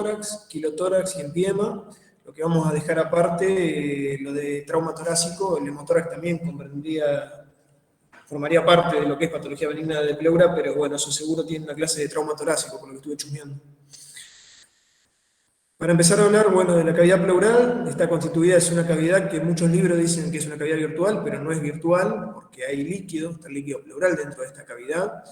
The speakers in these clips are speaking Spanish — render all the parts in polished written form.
neumotórax, quilotórax y empiema. Lo que vamos a dejar aparte, lo de trauma torácico, el hemotórax también formaría parte de lo que es patología benigna de pleura, pero bueno, eso seguro tiene una clase de trauma torácico, por lo que estuve chusmeando. Para empezar a hablar, bueno, de la cavidad pleural, está constituida, es una cavidad que muchos libros dicen que es una cavidad virtual, pero no es virtual, porque hay líquido, está el líquido pleural dentro de esta cavidad.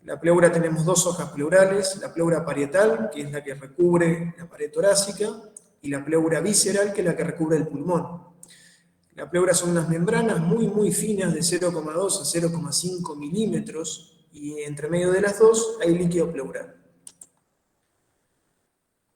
La pleura tenemos dos hojas pleurales, la pleura parietal, que es la que recubre la pared torácica, y la pleura visceral, que es la que recubre el pulmón. La pleura son unas membranas muy finas de 0,2 a 0,5 milímetros, y entre medio de las dos hay líquido pleural.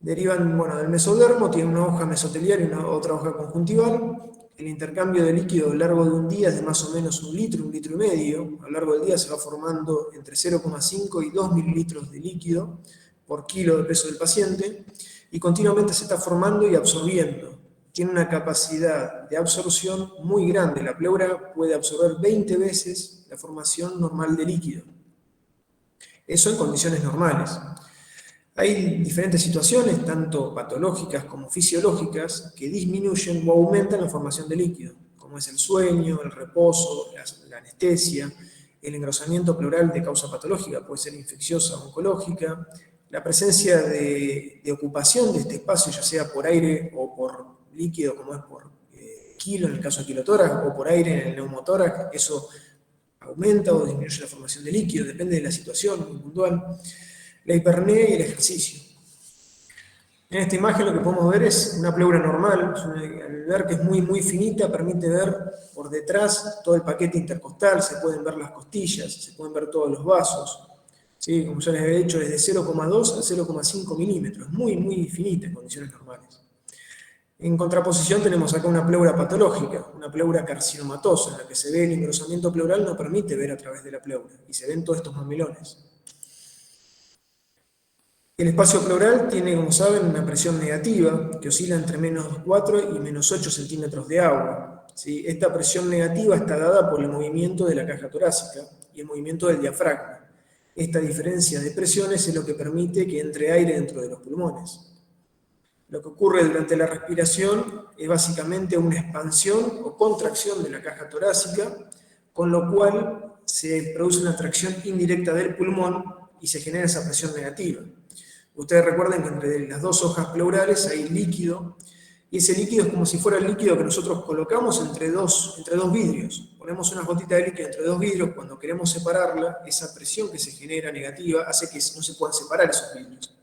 Derivan, bueno, del mesodermo, tiene una hoja mesotelial y otra hoja conjuntival. El intercambio de líquido a lo largo de un día es de más o menos 1 litro, 1,5 litros. A lo largo del día se va formando entre 0,5 y 2 mililitros de líquido por kilo de peso del paciente, y continuamente se está formando y absorbiendo. Tiene una capacidad de absorción muy grande. La pleura puede absorber 20 veces la formación normal de líquido. Eso en condiciones normales. Hay diferentes situaciones, tanto patológicas como fisiológicas, que disminuyen o aumentan la formación de líquido, como es el sueño, el reposo, la anestesia, el engrosamiento pleural de causa patológica, puede ser infecciosa o oncológica, la presencia de ocupación de este espacio, ya sea por aire o por líquido, como es por kilo en el caso de quilotórax, o por aire en el neumotórax, eso aumenta o disminuye la formación de líquido, depende de la situación muy puntual. La hiperapnea y el ejercicio. En esta imagen lo que podemos ver es una pleura normal, al ver que es muy finita, permite ver por detrás todo el paquete intercostal, se pueden ver las costillas, se pueden ver todos los vasos. ¿Sí? Como ya les había dicho, es de 0,2 a 0,5 milímetros, muy finita en condiciones normales. En contraposición tenemos acá una pleura patológica, una pleura carcinomatosa, en la que se ve el engrosamiento pleural, no permite ver a través de la pleura, y se ven todos estos mamilones. El espacio pleural tiene, como saben, una presión negativa que oscila entre menos 4 y menos 8 centímetros de agua. ¿Sí? Esta presión negativa está dada por el movimiento de la caja torácica y el movimiento del diafragma. Esta diferencia de presiones es lo que permite que entre aire dentro de los pulmones. Lo que ocurre durante la respiración es básicamente una expansión o contracción de la caja torácica, con lo cual se produce una tracción indirecta del pulmón y se genera esa presión negativa. Ustedes recuerden que entre las dos hojas pleurales hay líquido, y ese líquido es como si fuera el líquido que nosotros colocamos entre dos vidrios. Ponemos una gotita de líquido entre dos vidrios, cuando queremos separarla, esa presión que se genera negativa hace que no se puedan separar esos vidrios.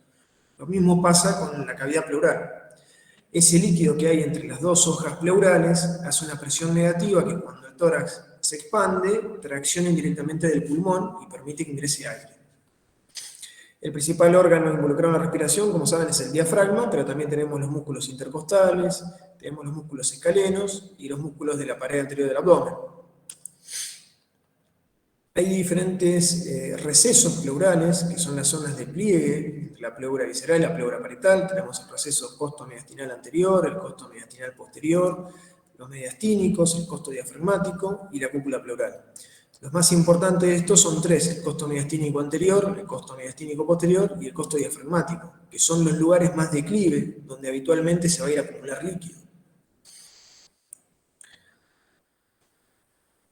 Lo mismo pasa con la cavidad pleural. Ese líquido que hay entre las dos hojas pleurales hace una presión negativa que cuando el tórax se expande, tracciona indirectamente del pulmón y permite que ingrese aire. El principal órgano involucrado en la respiración, como saben, es el diafragma, pero también tenemos los músculos intercostales, tenemos los músculos escalenos y los músculos de la pared anterior del abdomen. Hay diferentes recesos pleurales, que son las zonas de pliegue, la pleura visceral y la pleura parietal. Tenemos el receso costo-mediastinal anterior, el costo-mediastinal posterior, los mediastínicos, el costo diafragmático y la cúpula pleural. Los más importantes de estos son tres: el costo mediastínico anterior, el costo mediastínico posterior y el costo diafragmático, que son los lugares más declive, donde habitualmente se va a ir a acumular líquido.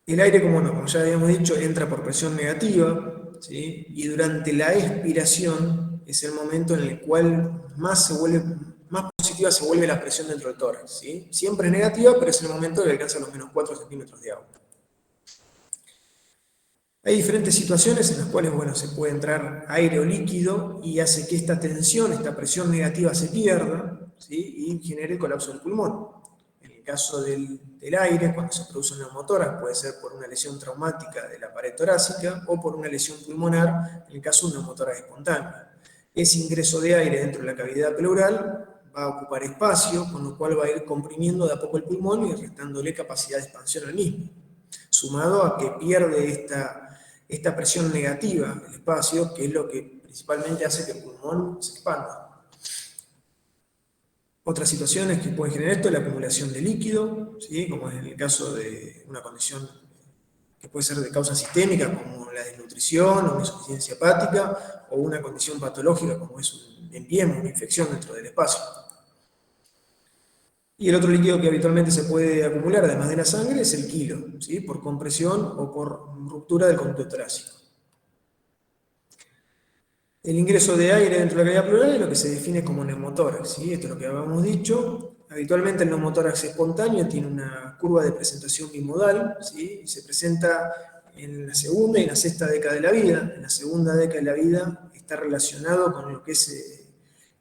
El aire, como ya habíamos dicho, entra por presión negativa, ¿sí? Y durante la expiración es el momento en el cual más positiva se vuelve la presión dentro del tórax, ¿sí? Siempre es negativa, pero es el momento que alcanza los menos 4 centímetros de agua. Hay diferentes situaciones en las cuales, se puede entrar aire o líquido y hace que esta tensión, esta presión negativa se pierda, ¿sí? Y genere el colapso del pulmón. En el caso del aire, cuando se produce un neumotórax, puede ser por una lesión traumática de la pared torácica o por una lesión pulmonar, en el caso de un neumotórax espontáneo. Ese ingreso de aire dentro de la cavidad pleural va a ocupar espacio, con lo cual va a ir comprimiendo de a poco el pulmón y restándole capacidad de expansión al mismo, sumado a que pierde esta presión negativa del espacio, que es lo que principalmente hace que el pulmón se expanda. Otras situaciones que pueden generar esto es la acumulación de líquido, ¿sí? Como en el caso de una condición que puede ser de causa sistémica, como la desnutrición o insuficiencia hepática, o una condición patológica como es un empiema, una infección dentro del espacio. Y el otro líquido que habitualmente se puede acumular, además de la sangre, es el quilo, ¿sí? Por compresión o por ruptura del conducto torácico. El ingreso de aire dentro de la cavidad pleural es lo que se define como neumotórax, ¿sí? Esto es lo que habíamos dicho. Habitualmente el neumotórax espontáneo tiene una curva de presentación bimodal, ¿sí? Y se presenta en la segunda y en la sexta década de la vida. En la segunda década de la vida está relacionado con lo que es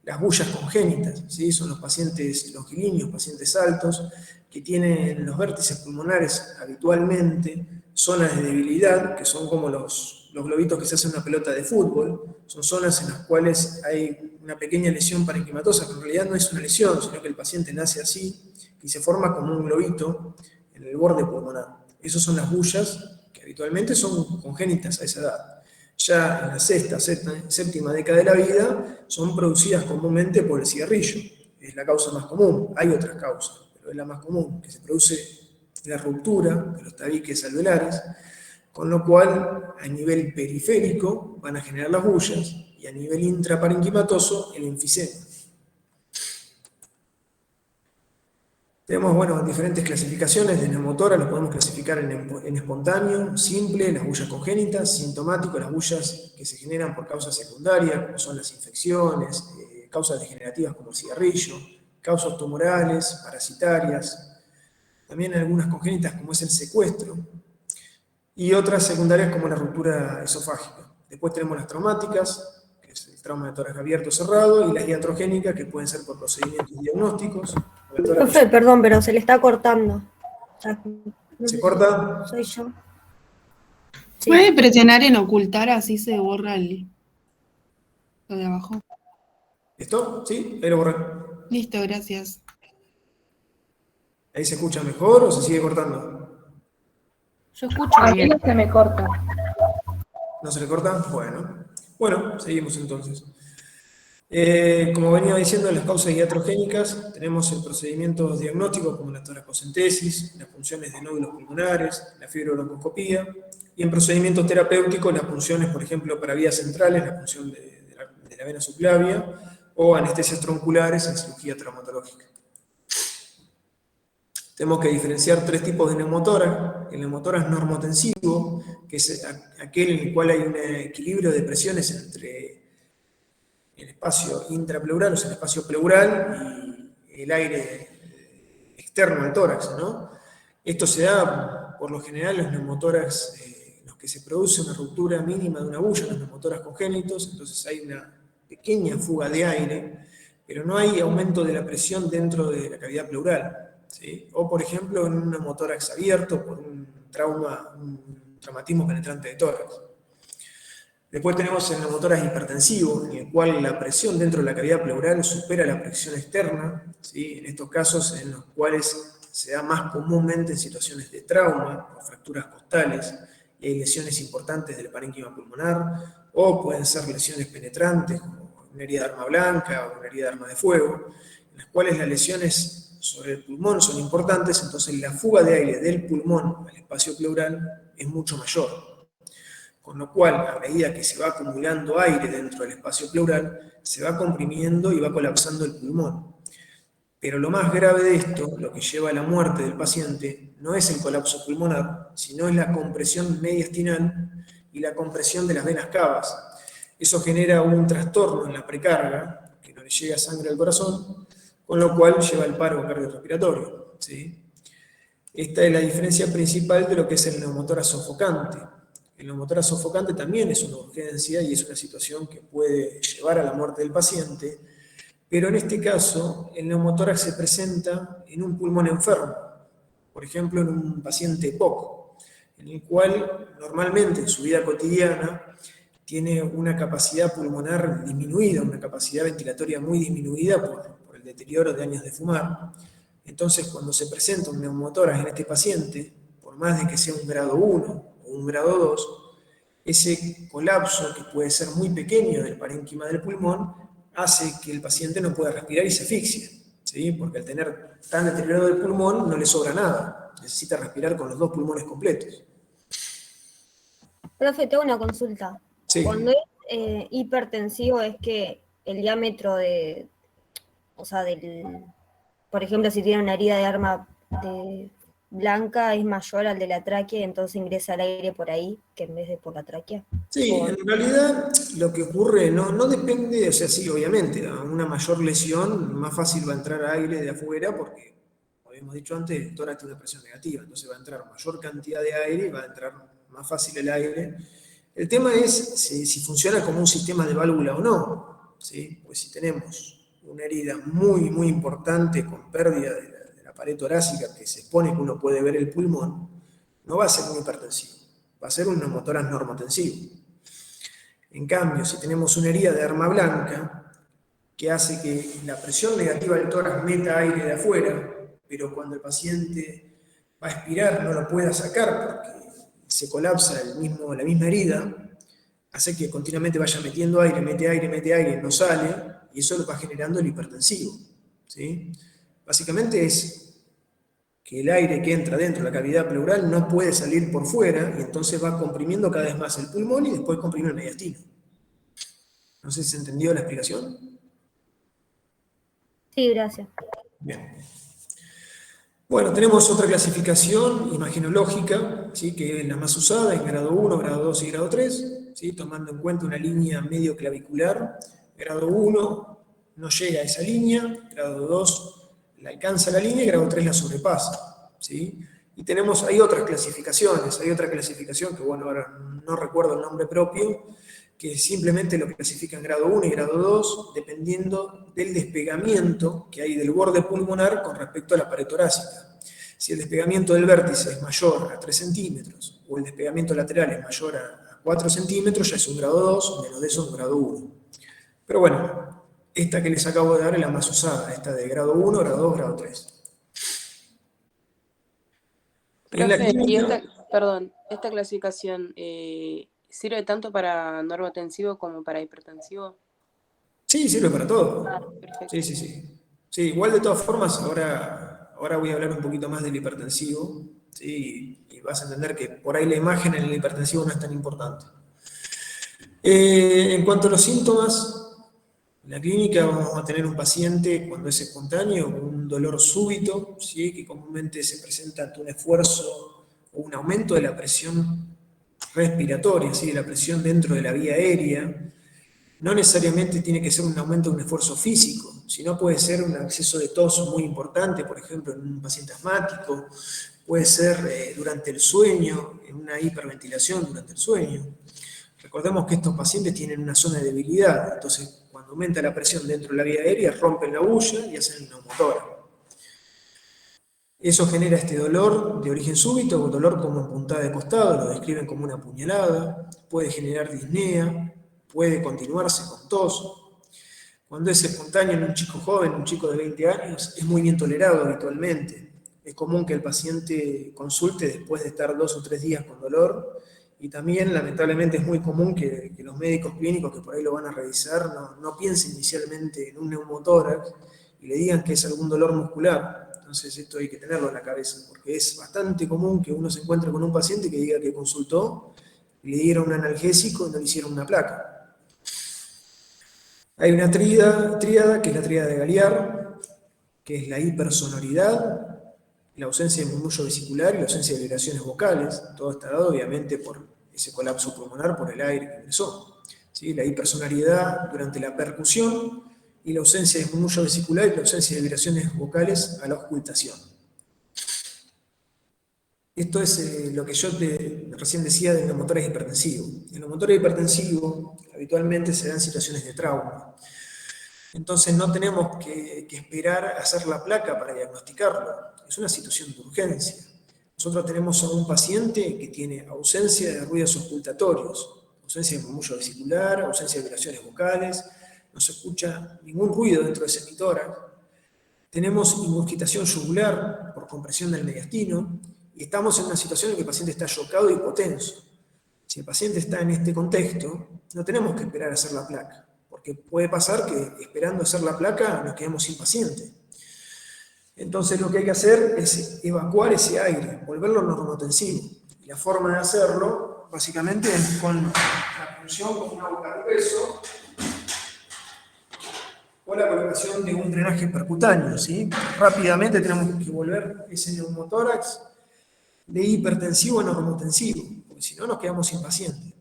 las bullas congénitas, ¿sí? Son los pacientes longilíneos, pacientes altos, que tienen en los vértices pulmonares habitualmente zonas de debilidad, que son como los globitos que se hacen una pelota de fútbol. Son zonas en las cuales hay una pequeña lesión parenquimatosa, que en realidad no es una lesión, sino que el paciente nace así y se forma como un globito en el borde pulmonar. Esas son las bullas que habitualmente son congénitas a esa edad. Ya en la sexta, séptima década de la vida son producidas comúnmente por el cigarrillo. Es la causa más común. Hay otras causas, pero es la más común, que se produce la ruptura de los tabiques alveolares, con lo cual a nivel periférico van a generar las bullas y a nivel intraparenquimatoso el enfisema. Tenemos, bueno, diferentes clasificaciones de neumotora, los podemos clasificar en espontáneo, simple, las bullas congénitas, sintomático, las bullas que se generan por causas secundarias, como son las infecciones, causas degenerativas como el cigarrillo, causas tumorales, parasitarias, también algunas congénitas como es el secuestro, y otras secundarias como la ruptura esofágica. Después tenemos las traumáticas, que es el trauma de tórax abierto o cerrado, y las iatrogénicas, que pueden ser por procedimientos diagnósticos. Profe, perdón, pero se le está cortando. No ¿Se sé corta? si soy yo. Sí. ¿Puede presionar en ocultar, así se borra lo de abajo? ¿Listo? ¿Sí? Ahí lo borré. Listo, gracias. ¿Ahí se escucha mejor o se sigue cortando? Yo escucho A mí bien. no se me corta. ¿No se le corta? Bueno, seguimos entonces. Como venía diciendo, en las causas iatrogénicas tenemos el procedimiento diagnóstico como la toracocentesis, las funciones de nódulos pulmonares, la fibrobroncoscopía, y en procedimientos terapéuticos las funciones, por ejemplo, para vías centrales, la función de la vena subclavia, o anestesias tronculares en cirugía traumatológica. Tenemos que diferenciar tres tipos de neumotórax. El neumotórax normotensivo, que es aquel en el cual hay un equilibrio de presiones entre el espacio intrapleural, o sea, el espacio pleural y el aire externo al tórax, ¿no? Esto se da, por lo general, en los neumotórax en los que se produce una ruptura mínima de una bulla, los neumotórax congénitos, entonces hay una pequeña fuga de aire, pero no hay aumento de la presión dentro de la cavidad pleural, ¿sí? O, por ejemplo, en un neumotórax abierto por un traumatismo penetrante de tórax. Después tenemos el neumotórax hipertensivo, en el cual la presión dentro de la cavidad pleural supera la presión externa, ¿sí? En estos casos en los cuales se da más comúnmente en situaciones de trauma o fracturas costales, y hay lesiones importantes del parénquima pulmonar, o pueden ser lesiones penetrantes, como una herida de arma blanca o una herida de arma de fuego, en las cuales las lesiones sobre el pulmón son importantes, entonces la fuga de aire del pulmón al espacio pleural es mucho mayor. Con lo cual, a medida que se va acumulando aire dentro del espacio pleural, se va comprimiendo y va colapsando el pulmón. Pero lo más grave de esto, lo que lleva a la muerte del paciente, no es el colapso pulmonar, sino es la compresión mediastinal y la compresión de las venas cavas. Eso genera un trastorno en la precarga, que no le llega sangre al corazón, con lo cual lleva al paro cardiorrespiratorio, ¿sí? Esta es la diferencia principal de lo que es el neumotórax sofocante. El neumotórax sofocante también es una urgencia y es una situación que puede llevar a la muerte del paciente, pero en este caso el neumotórax se presenta en un pulmón enfermo, por ejemplo en un paciente EPOC, en el cual normalmente en su vida cotidiana tiene una capacidad pulmonar disminuida, una capacidad ventilatoria muy disminuida por el deterioro de años de fumar. Entonces, cuando se presenta un neumotórax en este paciente, por más de que sea un grado 1 o un grado 2, ese colapso, que puede ser muy pequeño del parénquima del pulmón, hace que el paciente no pueda respirar y se asfixie, ¿sí? Porque al tener tan deteriorado el pulmón no le sobra nada, necesita respirar con los dos pulmones completos. Profe, tengo una consulta. Sí. Cuando es hipertensivo es que el diámetro o sea, por ejemplo, si tiene una herida de arma blanca es mayor al de la tráquea, entonces ingresa el aire por ahí que en vez de por la tráquea. Sí, O- en realidad lo que ocurre no depende, o sea, sí, obviamente, a una mayor lesión, más fácil va a entrar aire de afuera porque, como habíamos dicho antes, el tórax tiene una presión negativa, entonces va a entrar mayor cantidad de aire y va a entrar más fácil el aire. El tema es si funciona como un sistema de válvula o no, ¿sí? Pues si tenemos una herida muy, muy importante con pérdida de la pared torácica que se expone que uno puede ver el pulmón, no va a ser un hipertensivo, va a ser un neumotórax normotensivo. En cambio, si tenemos una herida de arma blanca, que hace que la presión negativa del tórax meta aire de afuera, pero cuando el paciente va a expirar no lo pueda sacar porque se colapsa la misma herida, hace que continuamente vaya metiendo aire, mete aire, no sale, y eso lo va generando el hipertensivo. ¿Sí? Básicamente es que el aire que entra dentro de la cavidad pleural no puede salir por fuera y entonces va comprimiendo cada vez más el pulmón y después comprime el mediastino. No sé si se entendió la explicación. Sí, gracias. Bien. Bueno, tenemos otra clasificación imagenológica, ¿sí? Que es la más usada, en grado 1, grado 2 y grado 3, ¿sí? Tomando en cuenta una línea medio clavicular. Grado 1 no llega a esa línea, grado 2 la alcanza la línea y grado 3 la sobrepasa. ¿Sí? Y hay otras clasificaciones, hay otra clasificación que, bueno, ahora no recuerdo el nombre propio, que simplemente lo clasifican en grado 1 y grado 2, dependiendo del despegamiento que hay del borde pulmonar con respecto a la pared torácica. Si el despegamiento del vértice es mayor a 3 centímetros o el despegamiento lateral es mayor a 4 centímetros, ya es un grado 2, menos de eso un grado 1. Pero bueno, esta que les acabo de dar es la más usada, esta de grado 1, grado 2, grado 3. En la Profe, y clínica, esta clasificación sirve tanto para normotensivo como para hipertensivo. sí, sirve para todo. Perfecto. Sí, sí, sí. Sí, igual de todas formas, ahora voy a hablar un poquito más del hipertensivo, ¿sí? Y vas a entender que por ahí la imagen en el hipertensivo no es tan importante. En cuanto a los síntomas, en la clínica vamos a tener un paciente cuando es espontáneo, con un dolor súbito, ¿sí? Que comúnmente se presenta ante un esfuerzo o un aumento de la presión respiratoria, ¿sí? De la presión dentro de la vía aérea. No necesariamente tiene que ser un aumento de un esfuerzo físico, sino puede ser un acceso de tos muy importante, por ejemplo, en un paciente asmático, puede ser durante el sueño, en una hiperventilación durante el sueño. Recordemos que estos pacientes tienen una zona de debilidad, entonces cuando aumenta la presión dentro de la vía aérea, rompen la bulla y hacen neumotórax. Eso genera este dolor de origen súbito, o dolor como en puntada de costado, lo describen como una puñalada, puede generar disnea, puede continuarse con tos. Cuando es espontáneo en un chico joven, un chico de 20 años, es muy bien tolerado habitualmente. Es común que el paciente consulte después de estar 2 o 3 días con dolor y también, lamentablemente, es muy común que los médicos clínicos que por ahí lo van a revisar no piensen inicialmente en un neumotórax y le digan que es algún dolor muscular. Entonces esto hay que tenerlo en la cabeza, porque es bastante común que uno se encuentre con un paciente que diga que consultó y le dieron un analgésico y no le hicieron una placa. Hay una tríada, que es la tríada de Galliard, que es la hipersonoridad, la ausencia de murmullo vesicular y la ausencia de vibraciones vocales. Todo está dado, obviamente, por ese colapso pulmonar, por el aire que ingresó. ¿Sí? La hipersonoridad durante la percusión y la ausencia de murmullo vesicular y la ausencia de vibraciones vocales a la auscultación. Esto es lo que yo recién decía del neumotórax hipertensivo. El neumotórax hipertensivo habitualmente se da en situaciones de trauma. Entonces no tenemos que esperar a hacer la placa para diagnosticarlo. Es una situación de urgencia. Nosotros tenemos a un paciente que tiene ausencia de ruidos auscultatorios, ausencia de murmullo vesicular, ausencia de vibraciones vocales, no se escucha ningún ruido dentro de ese emitórax. Tenemos ingurgitación yugular por compresión del mediastino y estamos en una situación en que el paciente está chocado y hipotenso. Si el paciente está en este contexto, no tenemos que esperar a hacer la placa, porque puede pasar que esperando hacer la placa nos quedemos sin paciente. Entonces lo que hay que hacer es evacuar ese aire, volverlo normotensivo. Y la forma de hacerlo básicamente con la punción con un aguja grueso o la colocación de un drenaje percutáneo, ¿sí? Rápidamente tenemos que volver ese neumotórax de hipertensivo a normotensivo, porque si no nos quedamos sin paciente.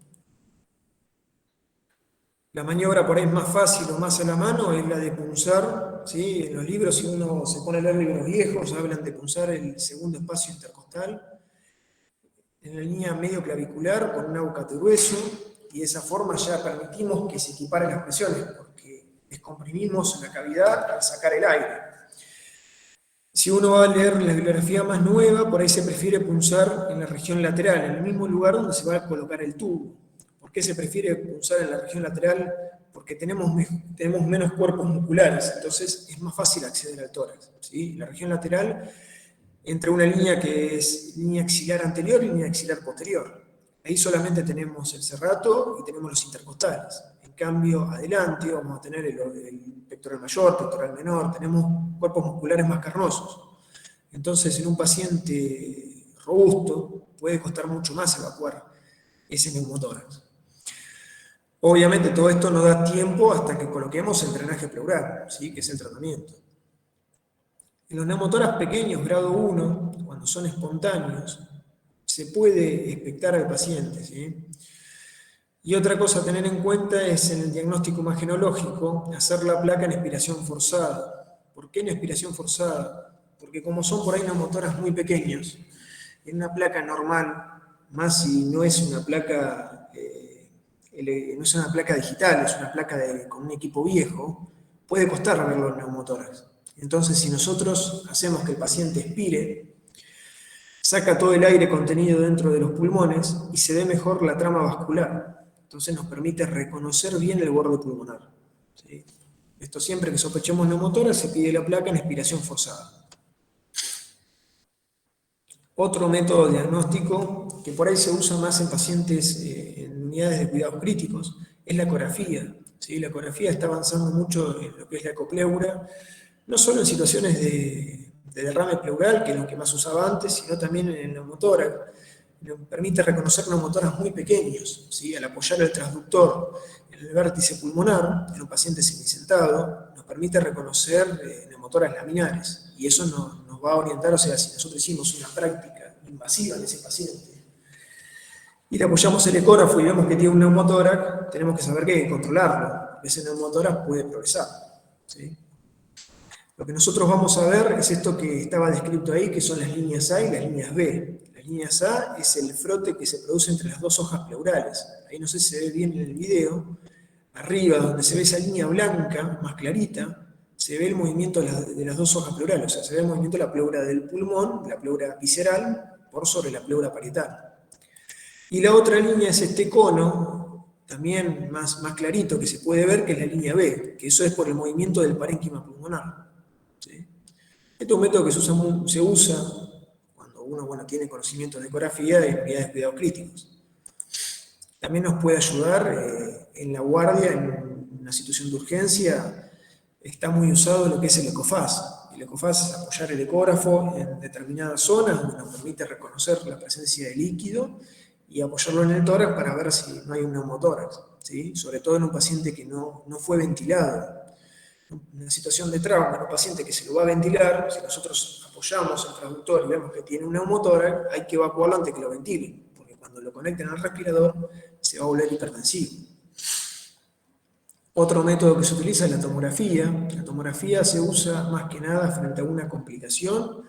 La maniobra por ahí es más fácil o más a la mano es la de punzar, ¿sí? En los libros, si uno se pone a leer libros viejos, hablan de punzar el segundo espacio intercostal en la línea medio clavicular con un aguacate grueso, y de esa forma ya permitimos que se equiparen las presiones, porque descomprimimos la cavidad al sacar el aire. Si uno va a leer la bibliografía más nueva, por ahí se prefiere punzar en la región lateral, en el mismo lugar donde se va a colocar el tubo. ¿Por qué se prefiere punzar en la región lateral? Porque tenemos menos cuerpos musculares, entonces es más fácil acceder al tórax, ¿sí? La región lateral entre una línea que es línea axilar anterior y línea axilar posterior. Ahí solamente tenemos el serrato y tenemos los intercostales. En cambio, adelante vamos a tener el pectoral mayor, pectoral menor, tenemos cuerpos musculares más carnosos. Entonces, en un paciente robusto puede costar mucho más evacuar ese neumotórax. Obviamente todo esto no da tiempo hasta que coloquemos el drenaje pleural, ¿sí? Que es el tratamiento. En los neumotórax pequeños, grado 1, cuando son espontáneos, se puede expectar al paciente, ¿sí? Y otra cosa a tener en cuenta es en el diagnóstico imagenológico hacer la placa en expiración forzada. ¿Por qué en expiración forzada? Porque como son por ahí neumotórax muy pequeños, en una placa normal, más si no es una placa, no es una placa digital, es una placa con un equipo viejo, puede costar ver los neumotórax. Entonces, si nosotros hacemos que el paciente expire, saca todo el aire contenido dentro de los pulmones y se ve mejor la trama vascular. Entonces nos permite reconocer bien el borde pulmonar, ¿sí? Esto siempre que sospechemos neumotórax se pide la placa en expiración forzada. Otro método diagnóstico que por ahí se usa más en pacientes en unidades de cuidados críticos es la ecografía, ¿sí? La ecografía está avanzando mucho en lo que es la ecopleura, no solo en situaciones de derrame pleural, que es lo que más se usaba antes, sino también en el neumotórax. Nos permite reconocer neumotórax muy pequeños, ¿sí? Al apoyar el transductor en el vértice pulmonar, en un paciente semisentado, nos permite reconocer neumotórax laminares, y eso nos va a orientar, o sea, si nosotros hicimos una práctica invasiva en ese paciente, y le apoyamos el ecógrafo y vemos que tiene un neumotórax, tenemos que saber que hay que controlarlo, ese neumotórax puede progresar, ¿sí? Lo que nosotros vamos a ver es esto que estaba descrito ahí, que son las líneas A y las líneas B. Las líneas A es el frote que se produce entre las dos hojas pleurales. Ahí no sé si se ve bien en el video. Arriba, donde se ve esa línea blanca, más clarita, se ve el movimiento de las dos hojas pleurales. O sea, se ve el movimiento de la pleura del pulmón, la pleura visceral, por sobre la pleura parietal. Y la otra línea es este cono, también más clarito, que se puede ver, que es la línea B, que eso es por el movimiento del parénquima pulmonar. ¿Sí? Este es un método que se usa cuando uno tiene conocimiento de ecografía en unidades de cuidados críticos. También nos puede ayudar en la guardia, en una situación de urgencia. Está muy usado lo que es el ecofaz. El ecofaz es apoyar el ecógrafo en determinadas zonas donde nos permite reconocer la presencia de líquido y apoyarlo en el tórax para ver si no hay un neumotórax, ¿sí? Sobre todo en un paciente que no fue ventilado. Una situación de trauma en un paciente que se lo va a ventilar, si nosotros apoyamos el transductor y vemos que tiene un neumotórax, hay que evacuarlo antes que lo ventilen, porque cuando lo conecten al respirador se va a volver hipertensivo. Otro método que se utiliza es la tomografía. La tomografía se usa más que nada frente a una complicación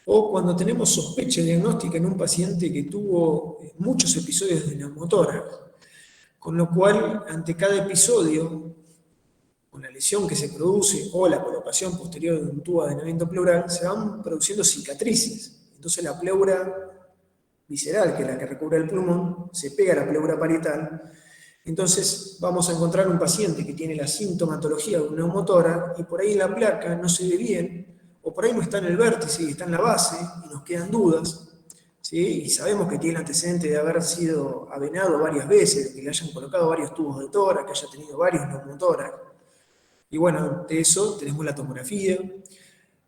o cuando tenemos sospecha diagnóstica en un paciente que tuvo muchos episodios de neumotórax, con lo cual ante cada episodio, con la lesión que se produce o la colocación posterior de un tubo de adenamiento pleural, se van produciendo cicatrices. Entonces la pleura visceral, que es la que recubre el pulmón, se pega a la pleura parietal. Entonces vamos a encontrar un paciente que tiene la sintomatología de un neumotórax y por ahí la placa no se ve bien, o por ahí no está en el vértice y está en la base y nos quedan dudas, ¿sí? Y sabemos que tiene el antecedente de haber sido avenado varias veces, que le hayan colocado varios tubos de tórax, que haya tenido varios neumotórax. Y bueno, de eso tenemos la tomografía.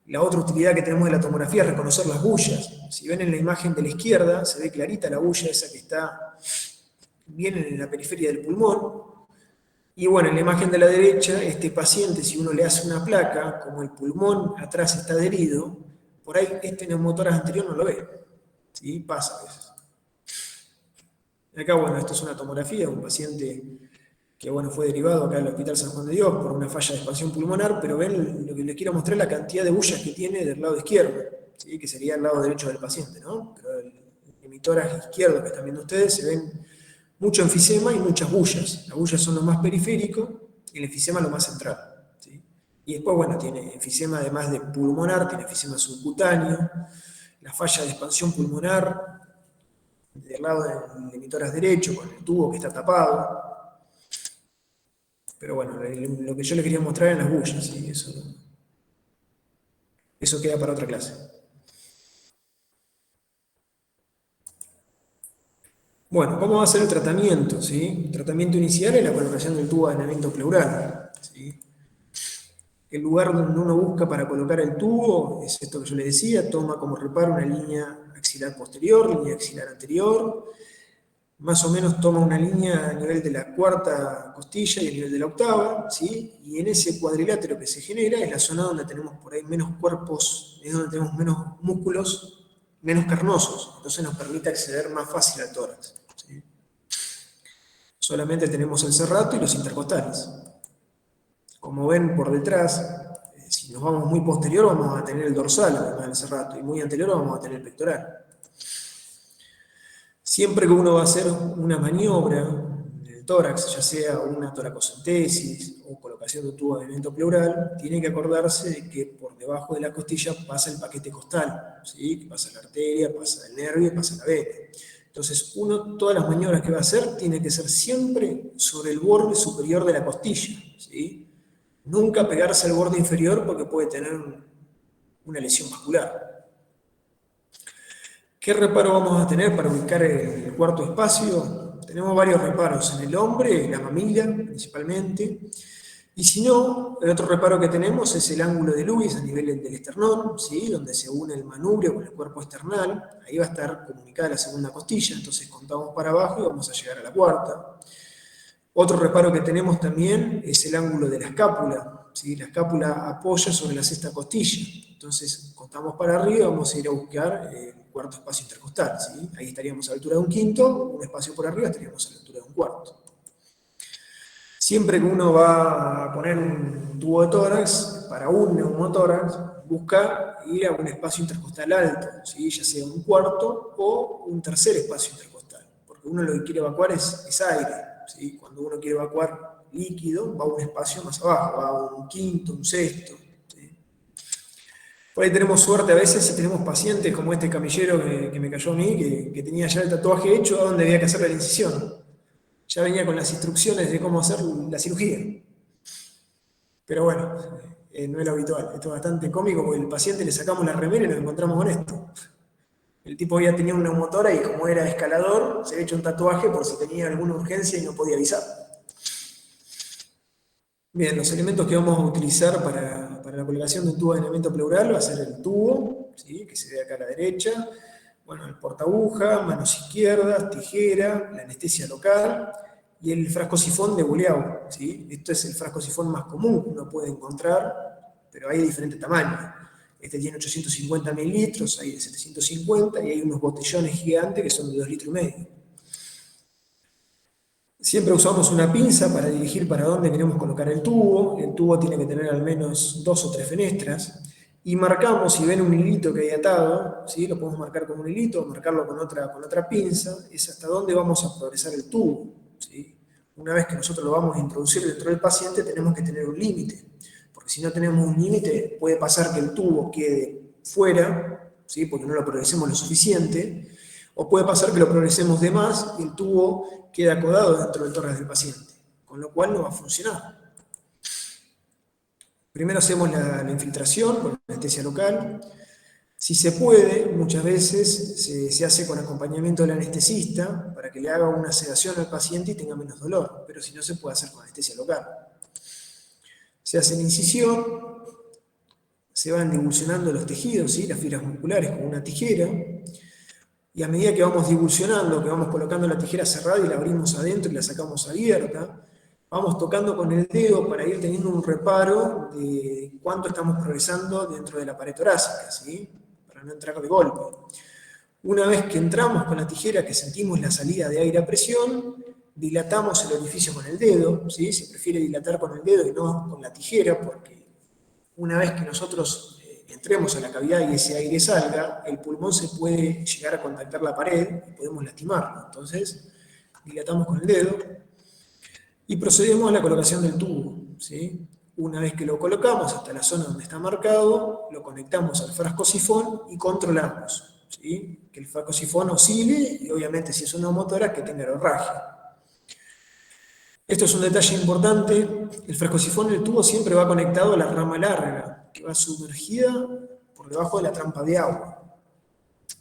La otra utilidad que tenemos de la tomografía es reconocer las bullas. Si ven en la imagen de la izquierda, se ve clarita la bulla esa que está bien en la periferia del pulmón. Y bueno, en la imagen de la derecha, este paciente, si uno le hace una placa, como el pulmón atrás está adherido, por ahí este neumotórax anterior no lo ve. ¿Sí? Pasa a veces. Acá, bueno, esto es una tomografía de un paciente que, bueno, fue derivado acá al Hospital San Juan de Dios por una falla de expansión pulmonar, pero ven, lo que les quiero mostrar es la cantidad de bullas que tiene del lado izquierdo, ¿sí? Que sería el lado derecho del paciente, ¿no? Pero el hemitórax izquierdo que están viendo ustedes, se ven mucho enfisema y muchas bullas. Las bullas son lo más periférico y el enfisema lo más central, ¿sí? Y después, bueno, tiene enfisema además de pulmonar, tiene enfisema subcutáneo, la falla de expansión pulmonar del lado del hemitórax derecho, con el tubo que está tapado. Pero bueno, lo que yo les quería mostrar eran las bullas, ¿sí? Eso queda para otra clase. Bueno, ¿cómo va a ser el tratamiento? ¿Sí? El tratamiento inicial es la colocación del tubo de aislamiento pleural, ¿sí? El lugar donde uno busca para colocar el tubo es esto que yo les decía, toma como reparo una línea axilar posterior, línea axilar anterior, más o menos toma una línea a nivel de la cuarta costilla y a nivel de la octava, ¿sí? Y en ese cuadrilátero que se genera es la zona donde tenemos por ahí menos cuerpos, es donde tenemos menos músculos, menos carnosos, entonces nos permite acceder más fácil al tórax, ¿sí? Solamente tenemos el serrato y los intercostales. Como ven por detrás, si nos vamos muy posterior vamos a tener el dorsal, además del serrato, y muy anterior vamos a tener el pectoral. Siempre que uno va a hacer una maniobra del tórax, ya sea una toracocentesis o colocación de un tubo de aislamiento pleural, tiene que acordarse de que por debajo de la costilla pasa el paquete costal, ¿sí? Que pasa la arteria, pasa el nervio y pasa la vena. Entonces, uno, todas las maniobras que va a hacer, tiene que ser siempre sobre el borde superior de la costilla, ¿sí? Nunca pegarse al borde inferior porque puede tener una lesión vascular. ¿Qué reparo vamos a tener para ubicar el cuarto espacio? Tenemos varios reparos en el hombre, en la mamila principalmente. Y si no, el otro reparo que tenemos es el ángulo de Lewis a nivel del esternón, ¿sí? Donde se une el manubrio con el cuerpo esternal. Ahí va a estar comunicada la segunda costilla, entonces contamos para abajo y vamos a llegar a la cuarta. Otro reparo que tenemos también es el ángulo de la escápula, ¿sí? La escápula apoya sobre la sexta costilla, entonces contamos para arriba y vamos a ir a buscar el cuarto espacio intercostal, ¿sí? Ahí estaríamos a la altura de un quinto, un espacio por arriba estaríamos a la altura de un cuarto. Siempre que uno va a poner un tubo de tórax, para un neumotórax, busca ir a un espacio intercostal alto, ¿sí? Ya sea un cuarto o un tercer espacio intercostal, porque uno lo que quiere evacuar es aire, ¿sí? Cuando uno quiere evacuar líquido, va a un espacio más abajo, va a un quinto, un sexto, ¿sí? Por ahí tenemos suerte a veces si tenemos pacientes como este camillero que me cayó a mí, que tenía ya el tatuaje hecho a donde había que hacer la incisión. Ya venía con las instrucciones de cómo hacer la cirugía. Pero bueno, no es lo habitual. Esto es bastante cómico porque el paciente le sacamos la remera y nos encontramos con esto. El tipo había tenido un neumotórax y como era escalador, se había hecho un tatuaje por si tenía alguna urgencia y no podía avisar. Bien, los elementos que vamos a utilizar para la colocación de un tubo de aislamiento pleural va a ser el tubo, ¿sí? Que se ve acá a la derecha, bueno, el portaaguja, manos izquierdas, tijera, la anestesia local y el frasco sifón de Buleau, ¿sí? Esto es el frasco sifón más común que uno puede encontrar, pero hay de diferentes tamaños. Este tiene 850 mililitros, hay de 750 y hay unos botellones gigantes que son de 2,5 litros. Siempre usamos una pinza para dirigir para dónde queremos colocar el tubo tiene que tener al menos 2 o 3 fenestras, y marcamos, si ven un hilito que hay atado, ¿sí? Lo podemos marcar con un hilito, o marcarlo con otra pinza, es hasta dónde vamos a progresar el tubo, ¿sí? Una vez que nosotros lo vamos a introducir dentro del paciente, tenemos que tener un límite, porque si no tenemos un límite, puede pasar que el tubo quede fuera, ¿sí? Porque no lo progresemos lo suficiente, o puede pasar que lo progresemos de más y el tubo queda acodado dentro del tórax del paciente, con lo cual no va a funcionar. Primero hacemos la infiltración con anestesia local. Si se puede, muchas veces se hace con acompañamiento del anestesista para que le haga una sedación al paciente y tenga menos dolor, pero si no se puede hacer con anestesia local. Se hace la incisión, se van divulsionando los tejidos, ¿sí? Las fibras musculares con una tijera, y a medida que vamos divulsionando, que vamos colocando la tijera cerrada y la abrimos adentro y la sacamos abierta, vamos tocando con el dedo para ir teniendo un reparo de cuánto estamos progresando dentro de la pared torácica, ¿sí? Para no entrar de golpe. Una vez que entramos con la tijera, que sentimos la salida de aire a presión, dilatamos el orificio con el dedo, ¿sí? Se prefiere dilatar con el dedo y no con la tijera, porque una vez que nosotros entremos a la cavidad y ese aire salga, el pulmón se puede llegar a contactar la pared y podemos lastimarlo. Entonces, dilatamos con el dedo y procedemos a la colocación del tubo, ¿sí? Una vez que lo colocamos hasta la zona donde está marcado, lo conectamos al frasco sifón y controlamos, ¿sí? Que el frasco sifón oscile y obviamente si es una motora que tenga aerorragia. Esto es un detalle importante, el frasco sifón del tubo siempre va conectado a la rama larga, que va sumergida por debajo de la trampa de agua.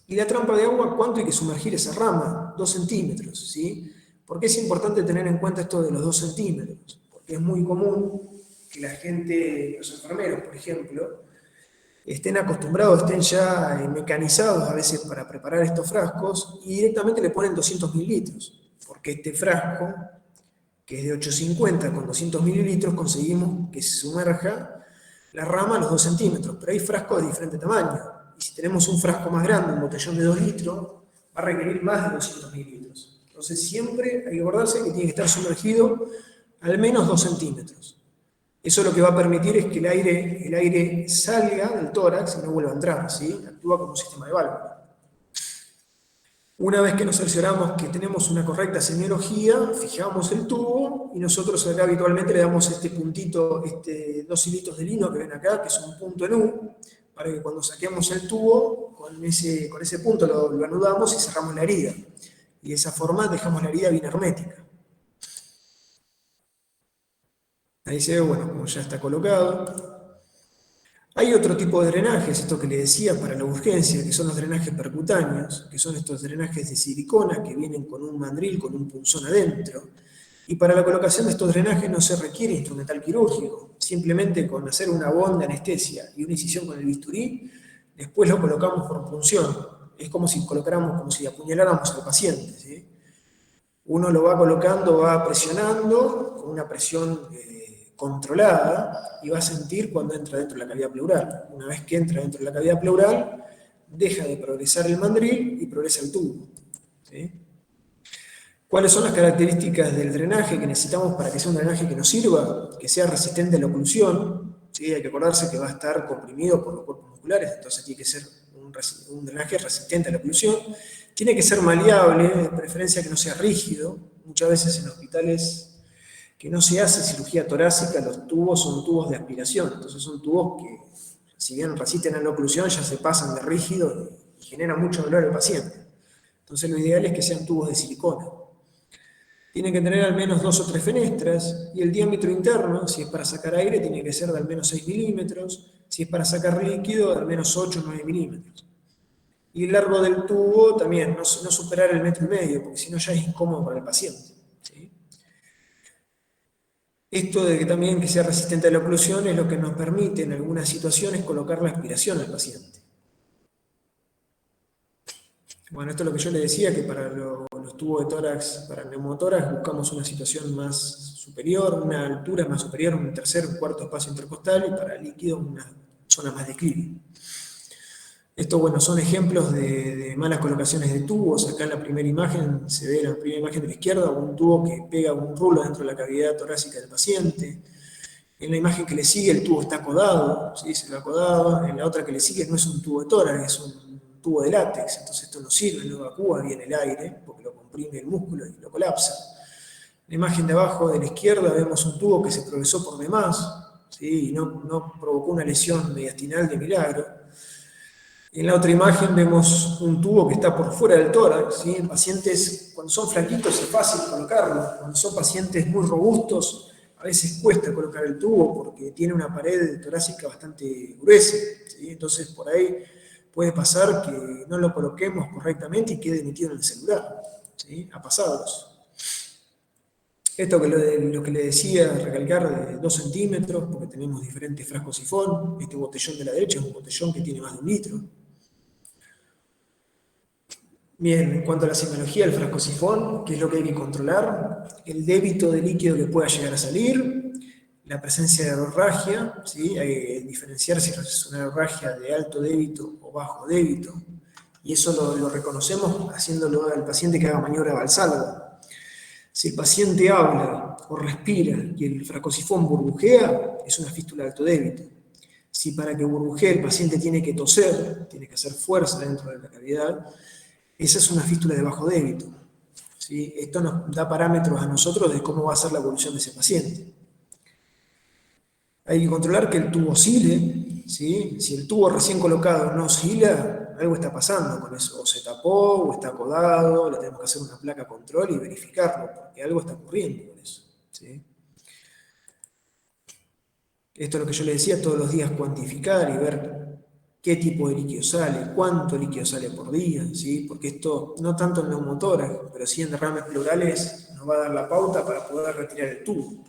Y la trampa de agua, ¿cuánto hay que sumergir esa rama? 2 centímetros, ¿sí? ¿Por qué es importante tener en cuenta esto de los 2 centímetros? Porque es muy común que la gente, los enfermeros, por ejemplo, estén acostumbrados, estén ya mecanizados a veces para preparar estos frascos y directamente le ponen 200 mililitros, porque este frasco, que es de 850 con 200 mililitros, conseguimos que se sumerja la rama a los 2 centímetros, pero hay frascos de diferente tamaño. Y si tenemos un frasco más grande, un botellón de 2 litros, va a requerir más de 200 mililitros. Entonces siempre hay que acordarse que tiene que estar sumergido al menos 2 centímetros. Eso lo que va a permitir es que el aire salga del tórax y no vuelva a entrar, ¿sí? Actúa como un sistema de válvula. Una vez que nos cercioramos que tenemos una correcta semiología, fijamos el tubo y nosotros acá habitualmente le damos este puntito, 2 hilitos de lino que ven acá, que es un punto en U, para que cuando saquemos el tubo, con ese punto lo anudamos y cerramos la herida. Y de esa forma dejamos la herida bien hermética. Ahí se ve, bueno, como ya está colocado. Hay otro tipo de drenajes, esto que le decía para la urgencia, que son los drenajes percutáneos, que son estos drenajes de silicona que vienen con un mandril, con un punzón adentro. Y para la colocación de estos drenajes no se requiere instrumental quirúrgico, simplemente con hacer una bonda de anestesia y una incisión con el bisturí, después lo colocamos por punción. Es como si colocáramos, como si apuñaláramos al paciente, ¿sí? Uno lo va colocando, va presionando con una presión controlada y va a sentir cuando entra dentro de la cavidad pleural. Una vez que entra dentro de la cavidad pleural, deja de progresar el mandril y progresa el tubo, ¿sí? ¿Cuáles son las características del drenaje que necesitamos para que sea un drenaje que nos sirva? Que sea resistente a la oclusión, ¿sí? Hay que acordarse que va a estar comprimido por los cuerpos musculares, entonces tiene que ser un drenaje resistente a la oclusión. Tiene que ser maleable, de preferencia que no sea rígido. Muchas veces en hospitales que no se hace cirugía torácica, los tubos son tubos de aspiración, entonces son tubos que, si bien resisten a la oclusión, ya se pasan de rígido y generan mucho dolor al paciente. Entonces lo ideal es que sean tubos de silicona. Tienen que tener al menos 2 o 3 fenestras, y el diámetro interno, si es para sacar aire, tiene que ser de al menos 6 milímetros, si es para sacar líquido, de al menos 8 o 9 milímetros. Y el largo del tubo también, no superar el 1,5 metros, porque si no ya es incómodo para el paciente, ¿sí? Esto de que también que sea resistente a la oclusión es lo que nos permite en algunas situaciones colocar la aspiración al paciente. Bueno, esto es lo que yo le decía, que para los tubos de tórax, para el neumotórax, buscamos una situación más superior, una altura más superior, un tercer, un cuarto espacio intercostal, y para líquido una zona más declive. Esto, bueno, son ejemplos de malas colocaciones de tubos. Acá en la primera imagen, se ve la primera imagen de la izquierda, un tubo que pega un rulo dentro de la cavidad torácica del paciente. En la imagen que le sigue, el tubo está acodado, ¿sí? Se lo ha acodado. En la otra que le sigue no es un tubo de tórax, es un tubo de látex, entonces esto no sirve, no evacúa bien el aire, porque lo comprime el músculo y lo colapsa. En la imagen de abajo de la izquierda vemos un tubo que se progresó por demás, ¿sí? Y no provocó una lesión mediastinal de milagro. En la otra imagen vemos un tubo que está por fuera del tórax, ¿sí? En pacientes, cuando son flaquitos es fácil colocarlo, cuando son pacientes muy robustos, a veces cuesta colocar el tubo porque tiene una pared torácica bastante gruesa, ¿sí? Entonces por ahí puede pasar que no lo coloquemos correctamente y quede metido en el celular, ¿sí? Ha pasado eso. Esto que lo que le decía, recalcar de 2 centímetros, porque tenemos diferentes frascos sifón. Este botellón de la derecha es un botellón que tiene más de 1 litro. Bien, en cuanto a la semiología del frasco sifón, ¿qué es lo que hay que controlar? El débito de líquido que pueda llegar a salir, la presencia de aerorragia, ¿sí? Hay que diferenciar si es una aerorragia de alto débito o bajo débito, y eso lo reconocemos haciéndolo al paciente que haga maniobra de Valsalva. Si el paciente habla o respira y el frascosifón burbujea, es una fístula de alto débito. Si para que burbujee el paciente tiene que toser, tiene que hacer fuerza dentro de la cavidad, esa es una fístula de bajo débito. ¿Sí? Esto nos da parámetros a nosotros de cómo va a ser la evolución de ese paciente. Hay que controlar que el tubo oscile, ¿sí? Si el tubo recién colocado no oscila, algo está pasando con eso. O se tapó, o está acodado, le tenemos que hacer una placa control y verificarlo, porque algo está ocurriendo con eso. ¿Sí? Esto es lo que yo le decía, todos los días cuantificar y ver qué tipo de líquido sale, cuánto líquido sale por día, ¿sí? Porque esto, no tanto en neumotórax, pero sí en derrames pleurales, nos va a dar la pauta para poder retirar el tubo.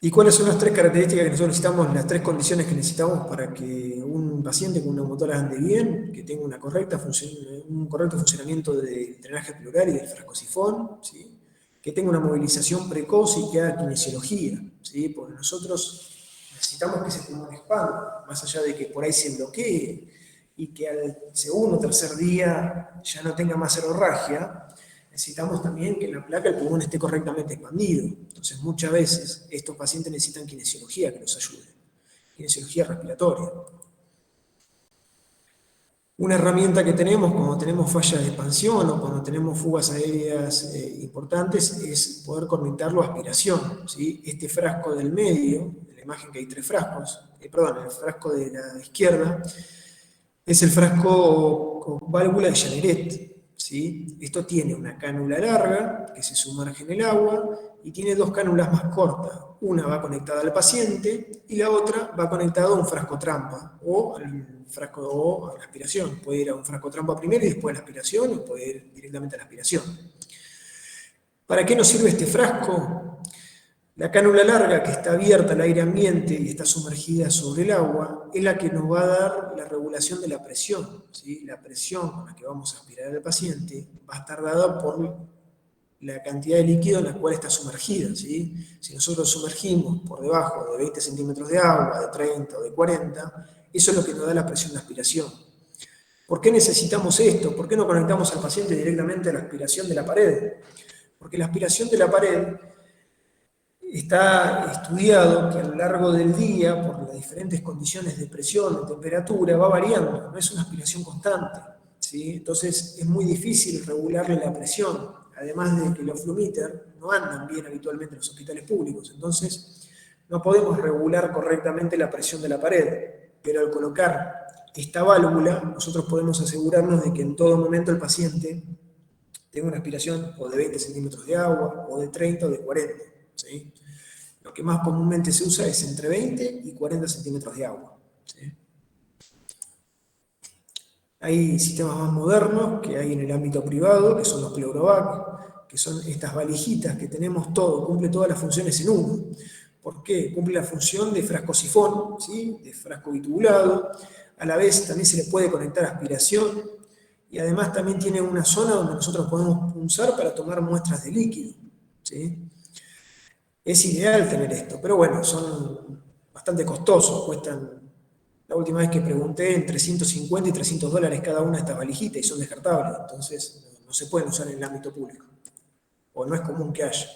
¿Y cuáles son las 3 características que nosotros necesitamos, las 3 condiciones que necesitamos para que un paciente con neumotórax ande bien, que tenga un correcto funcionamiento del drenaje pleural y del frascosifón, ¿sí? Que tenga una movilización precoz y que haga kinesiología, ¿sí? Porque nosotros necesitamos que ese pulmón expanda, más allá de que por ahí se bloquee y que al segundo o tercer día ya no tenga más aerorragia. Necesitamos también que en la placa el pulmón esté correctamente expandido. Entonces, muchas veces estos pacientes necesitan kinesiología que los ayude, kinesiología respiratoria. Una herramienta que tenemos cuando tenemos fallas de expansión o cuando tenemos fugas aéreas importantes es poder conectarlo a aspiración, ¿sí? Este frasco del medio, de la imagen que hay 3 frascos, el frasco de la izquierda, es el frasco con válvula de Janeret. ¿Sí? Esto tiene una cánula larga que se sumerge en el agua y tiene 2 cánulas más cortas. Una va conectada al paciente y la otra va conectada a un frasco trampa o a la aspiración. Puede ir a un frasco trampa primero y después a la aspiración o puede ir directamente a la aspiración. ¿Para qué nos sirve este frasco? La cánula larga, que está abierta al aire ambiente y está sumergida sobre el agua, es la que nos va a dar la regulación de la presión, ¿sí? La presión con la que vamos a aspirar al paciente va a estar dada por la cantidad de líquido en la cual está sumergida, ¿sí? Si nosotros sumergimos por debajo de 20 centímetros de agua, de 30 o de 40, eso es lo que nos da la presión de aspiración. ¿Por qué necesitamos esto? ¿Por qué no conectamos al paciente directamente a la aspiración de la pared? Porque la aspiración de la pared está estudiado que a lo largo del día, por las diferentes condiciones de presión, de temperatura, va variando, no es una aspiración constante, ¿sí? Entonces es muy difícil regularle la presión, además de que los flumíter no andan bien habitualmente en los hospitales públicos, entonces no podemos regular correctamente la presión de la pared, pero al colocar esta válvula, nosotros podemos asegurarnos de que en todo momento el paciente tenga una aspiración o de 20 centímetros de agua, o de 30 o de 40, ¿sí? Lo que más comúnmente se usa es entre 20 y 40 centímetros de agua, ¿sí? Hay sistemas más modernos que hay en el ámbito privado, que son los Pleurovac, que son estas valijitas que tenemos todo, cumple todas las funciones en uno. ¿Por qué? Cumple la función de frasco sifón, ¿sí? De frasco bitubulado, a la vez también se le puede conectar aspiración, y además también tiene una zona donde nosotros podemos punzar para tomar muestras de líquido, ¿sí? Es ideal tener esto, pero bueno, son bastante costosos, cuestan, la última vez que pregunté, entre 150 y 300 dólares cada una de estas valijitas y son descartables, entonces no se pueden usar en el ámbito público, o no es común que haya.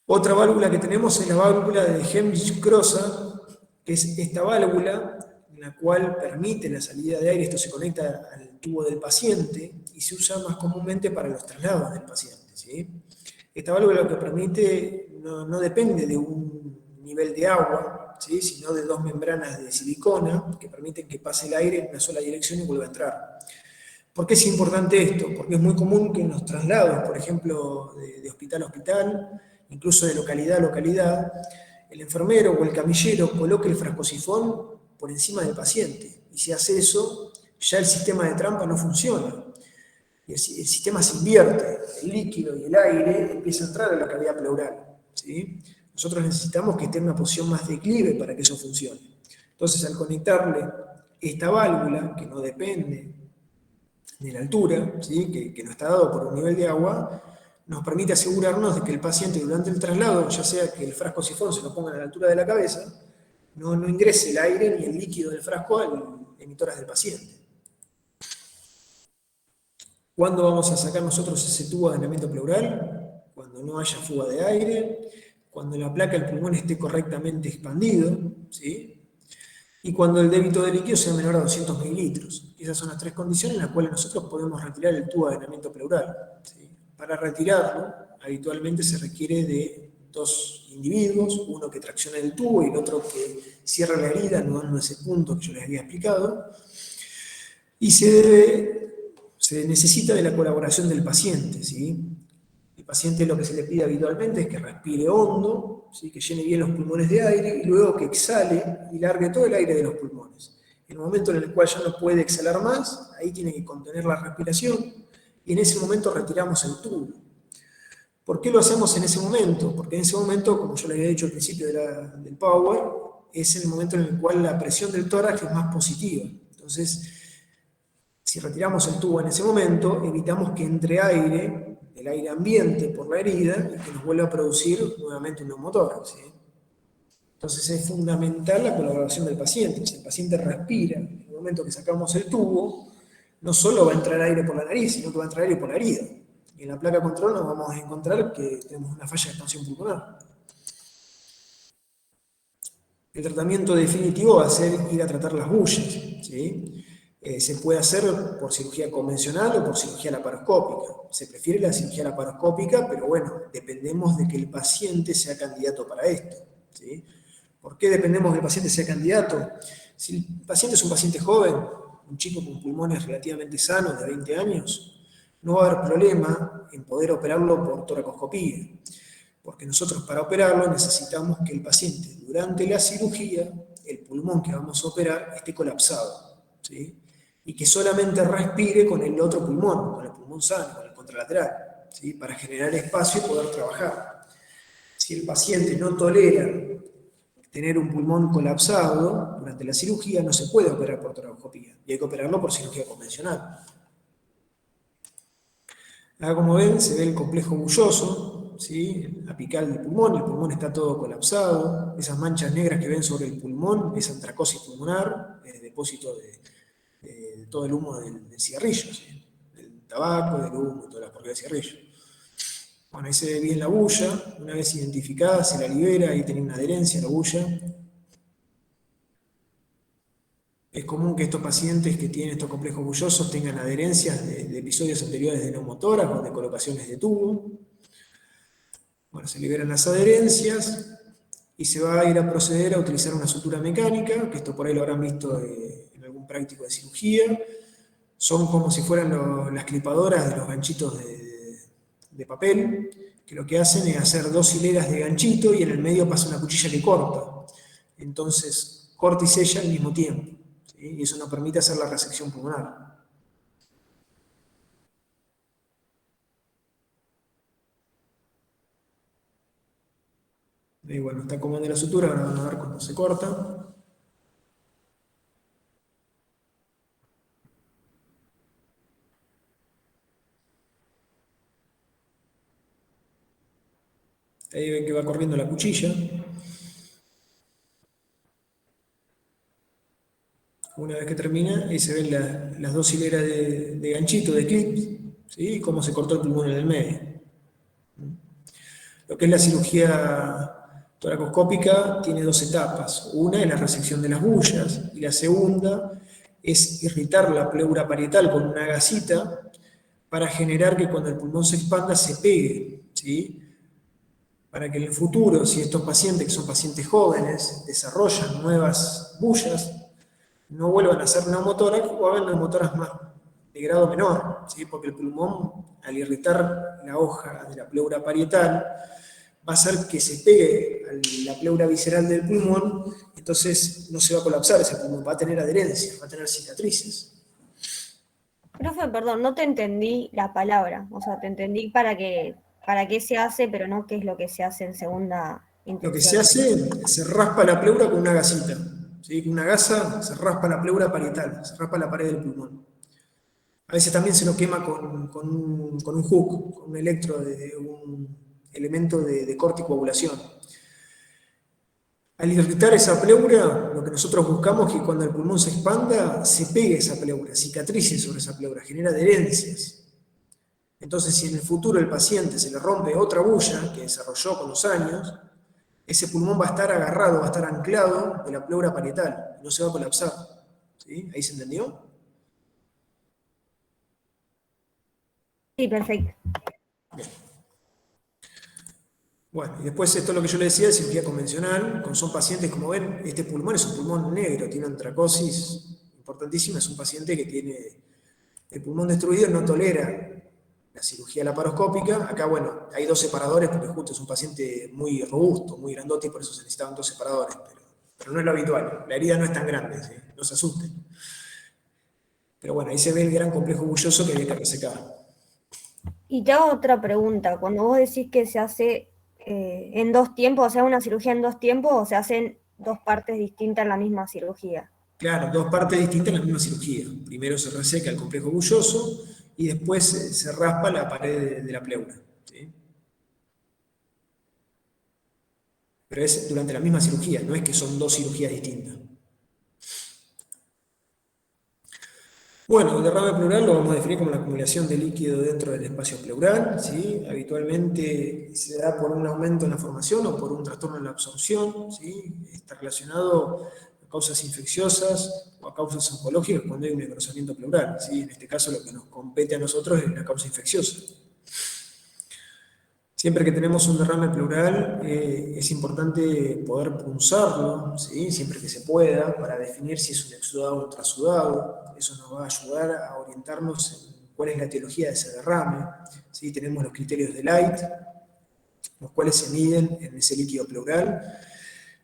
Otra válvula que tenemos es la válvula de Hemlich-Croza, que es esta válvula en la cual permite la salida de aire, esto se conecta al tubo del paciente y se usa más comúnmente para los traslados del paciente, ¿sí? Esta válvula lo que permite no depende de un nivel de agua, ¿sí? Sino de 2 membranas de silicona que permiten que pase el aire en una sola dirección y vuelva a entrar. ¿Por qué es importante esto? Porque es muy común que en los traslados, por ejemplo, de hospital a hospital, incluso de localidad a localidad, el enfermero o el camillero coloque el frascosifón por encima del paciente. Y si hace eso, ya el sistema de trampa no funciona. Y el sistema se invierte, el líquido y el aire empieza a entrar a la cavidad pleural, ¿sí? Nosotros necesitamos que esté en una posición más declive para que eso funcione. Entonces, al conectarle esta válvula, que no depende de la altura, ¿sí? que no está dado por un nivel de agua, nos permite asegurarnos de que el paciente durante el traslado, ya sea que el frasco sifón se lo pongan a la altura de la cabeza, no ingrese el aire ni el líquido del frasco al emitoras del paciente. ¿Cuándo vamos a sacar nosotros ese tubo de aislamiento pleural? Cuando no haya fuga de aire, cuando la placa del pulmón esté correctamente expandido, ¿sí? Y cuando el débito de líquido sea menor a 200 mililitros. Esas son las tres condiciones en las cuales nosotros podemos retirar el tubo de aislamiento pleural, ¿sí? Para retirarlo, habitualmente se requiere de dos individuos, uno que traccione el tubo y el otro que cierra la herida, anudando ese punto que yo les había explicado. Y se necesita de la colaboración del paciente, ¿sí? El paciente lo que se le pide habitualmente es que respire hondo, ¿sí? Que llene bien los pulmones de aire y luego que exhale y largue todo el aire de los pulmones. En el momento en el cual ya no puede exhalar más, ahí tiene que contener la respiración y en ese momento retiramos el tubo. ¿Por qué lo hacemos en ese momento? Porque en ese momento, como yo le había dicho al principio del Power, es el momento en el cual la presión del tórax es más positiva. Entonces, si retiramos el tubo en ese momento, evitamos que entre aire, el aire ambiente por la herida, y que nos vuelva a producir nuevamente un neumotórax, ¿sí? Entonces es fundamental la colaboración del paciente. Si el paciente respira en el momento que sacamos el tubo, no solo va a entrar aire por la nariz, sino que va a entrar aire por la herida. Y en la placa control nos vamos a encontrar que tenemos una falla de expansión pulmonar. El tratamiento definitivo va a ser ir a tratar las bullas, ¿sí? Se puede hacer por cirugía convencional o por cirugía laparoscópica. Se prefiere la cirugía laparoscópica, pero bueno, dependemos de que el paciente sea candidato para esto, ¿sí? ¿Por qué dependemos de que el paciente sea candidato? Si el paciente es un paciente joven, un chico con pulmones relativamente sanos de 20 años, no va a haber problema en poder operarlo por toracoscopía, porque nosotros para operarlo necesitamos que el paciente durante la cirugía, el pulmón que vamos a operar esté colapsado, ¿sí? Y que solamente respire con el otro pulmón, con el pulmón sano, con el contralateral, ¿sí? Para generar espacio y poder trabajar. Si el paciente no tolera tener un pulmón colapsado durante la cirugía, no se puede operar por toracoscopía, y hay que operarlo por cirugía convencional. Acá, como ven, se ve el complejo bulloso, ¿sí? Apical del pulmón, el pulmón está todo colapsado, esas manchas negras que ven sobre el pulmón es antracosis pulmonar, depósito de todo el humo del cigarrillo, ¿sí? Del tabaco, del humo, toda la porquería del cigarrillo. Bueno, ahí se ve bien la bulla, una vez identificada se la libera, ahí tiene una adherencia a la bulla. Es común que estos pacientes que tienen estos complejos bullosos tengan adherencias de episodios anteriores de neumotórax o de colocaciones de tubo. Bueno, se liberan las adherencias y se va a ir a proceder a utilizar una sutura mecánica, que esto por ahí lo habrán visto en algún práctico de cirugía. Son como si fueran las clipadoras de los ganchitos de papel, que lo que hacen es hacer dos hileras de ganchito y en el medio pasa una cuchilla que corta. Entonces, corta y sella al mismo tiempo, ¿sí? Y eso nos permite hacer la resección pulmonar. Y bueno, está acomodando la sutura, ahora van a ver cómo se corta. Ahí ven que va corriendo la cuchilla. Una vez que termina, ahí se ven las dos hileras de ganchito, de clips, ¿sí? Y cómo se cortó el pulmón en el medio. Lo que es la cirugía toracoscópica tiene dos etapas. Una es la resección de las bullas y la segunda es irritar la pleura parietal con una gasita para generar que cuando el pulmón se expanda se pegue, ¿sí? Para que en el futuro, si estos pacientes, que son pacientes jóvenes, desarrollan nuevas bullas, no vuelvan a hacer neumotórax o hagan neumotórax más de grado menor, ¿sí? Porque el pulmón, al irritar la hoja de la pleura parietal, va a hacer que se pegue a la pleura visceral del pulmón, entonces no se va a colapsar ese pulmón, va a tener adherencia, va a tener cicatrices. Profe, perdón, no te entendí la palabra. O sea, te entendí para qué se hace, pero no qué es lo que se hace en segunda Lo que se intención. hace, se raspa la pleura con una gasita. ¿Sí? Con una gasa se raspa la pleura parietal, se raspa la pared del pulmón. A veces también se lo quema con un hook, con un electro de un elemento de corte y coagulación. Al irritar esa pleura, lo que nosotros buscamos es que cuando el pulmón se expanda, se pegue esa pleura, cicatrice sobre esa pleura, genera adherencias. Entonces, si en el futuro el paciente se le rompe otra bulla que desarrolló con los años, ese pulmón va a estar agarrado, va a estar anclado de la pleura parietal, no se va a colapsar. ¿Sí? ¿Ahí se entendió? Sí, perfecto. Bueno, y después esto es lo que yo le decía de cirugía convencional, son pacientes, como ven, este pulmón es un pulmón negro, tiene antracosis importantísima, es un paciente que tiene el pulmón destruido, no tolera la cirugía laparoscópica. Acá, bueno, hay 2 separadores porque justo es un paciente muy robusto, muy grandote y por eso se necesitaban 2 separadores, pero no es lo habitual, la herida no es tan grande, ¿sí? No se asusten. Pero bueno, ahí se ve el gran complejo bulloso que había que resecar. Y te hago otra pregunta. Cuando vos decís que se hace en 2 tiempos, o sea, una cirugía en 2 tiempos, o se hacen 2 partes distintas en la misma cirugía. Claro, 2 partes distintas en la misma cirugía. Primero se reseca el complejo bulloso y después se raspa la pared de la pleura. ¿Sí? Pero es durante la misma cirugía, no es que son 2 cirugías distintas. Bueno, el derrame pleural lo vamos a definir como la acumulación de líquido dentro del espacio pleural, ¿sí? Habitualmente se da por un aumento en la formación o por un trastorno en la absorción, ¿sí? Está relacionado a causas infecciosas o a causas oncológicas cuando hay un engrosamiento pleural, ¿sí? En este caso lo que nos compete a nosotros es la causa infecciosa. Siempre que tenemos un derrame pleural es importante poder punzarlo, ¿sí? Siempre que se pueda, para definir si es un exudado o un trasudado. Eso nos va a ayudar a orientarnos en cuál es la etiología de ese derrame. ¿Sí? Tenemos los criterios de Light, los cuales se miden en ese líquido pleural.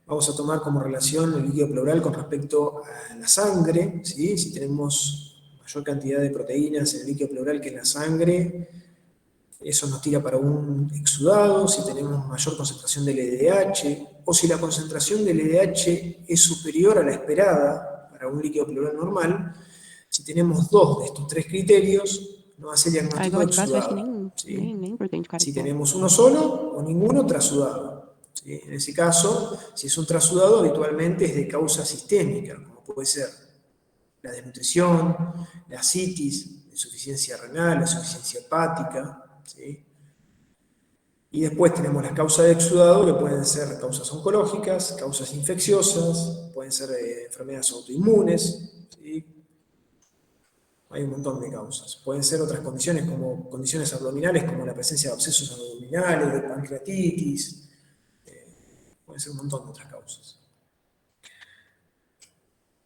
Vamos a tomar como relación el líquido pleural con respecto a la sangre. ¿Sí? Si tenemos mayor cantidad de proteínas en el líquido pleural que en la sangre, eso nos tira para un exudado. Si tenemos mayor concentración del LDH, o si la concentración del LDH es superior a la esperada para un líquido pleural normal, si tenemos 2 de estos 3 criterios, nos hace diagnóstico de exudado. ¿Sí? Si tenemos uno solo o ninguno, trasudado. ¿Sí? En ese caso, si es un trasudado, habitualmente es de causa sistémica, como puede ser la desnutrición, la ascitis, la insuficiencia renal, la insuficiencia hepática. ¿Sí? Y después tenemos las causas de exudado, que pueden ser causas oncológicas, causas infecciosas, pueden ser enfermedades autoinmunes, ¿sí? Hay un montón de causas. Pueden ser otras condiciones como condiciones abdominales, como la presencia de abscesos abdominales, de pancreatitis, pueden ser un montón de otras causas.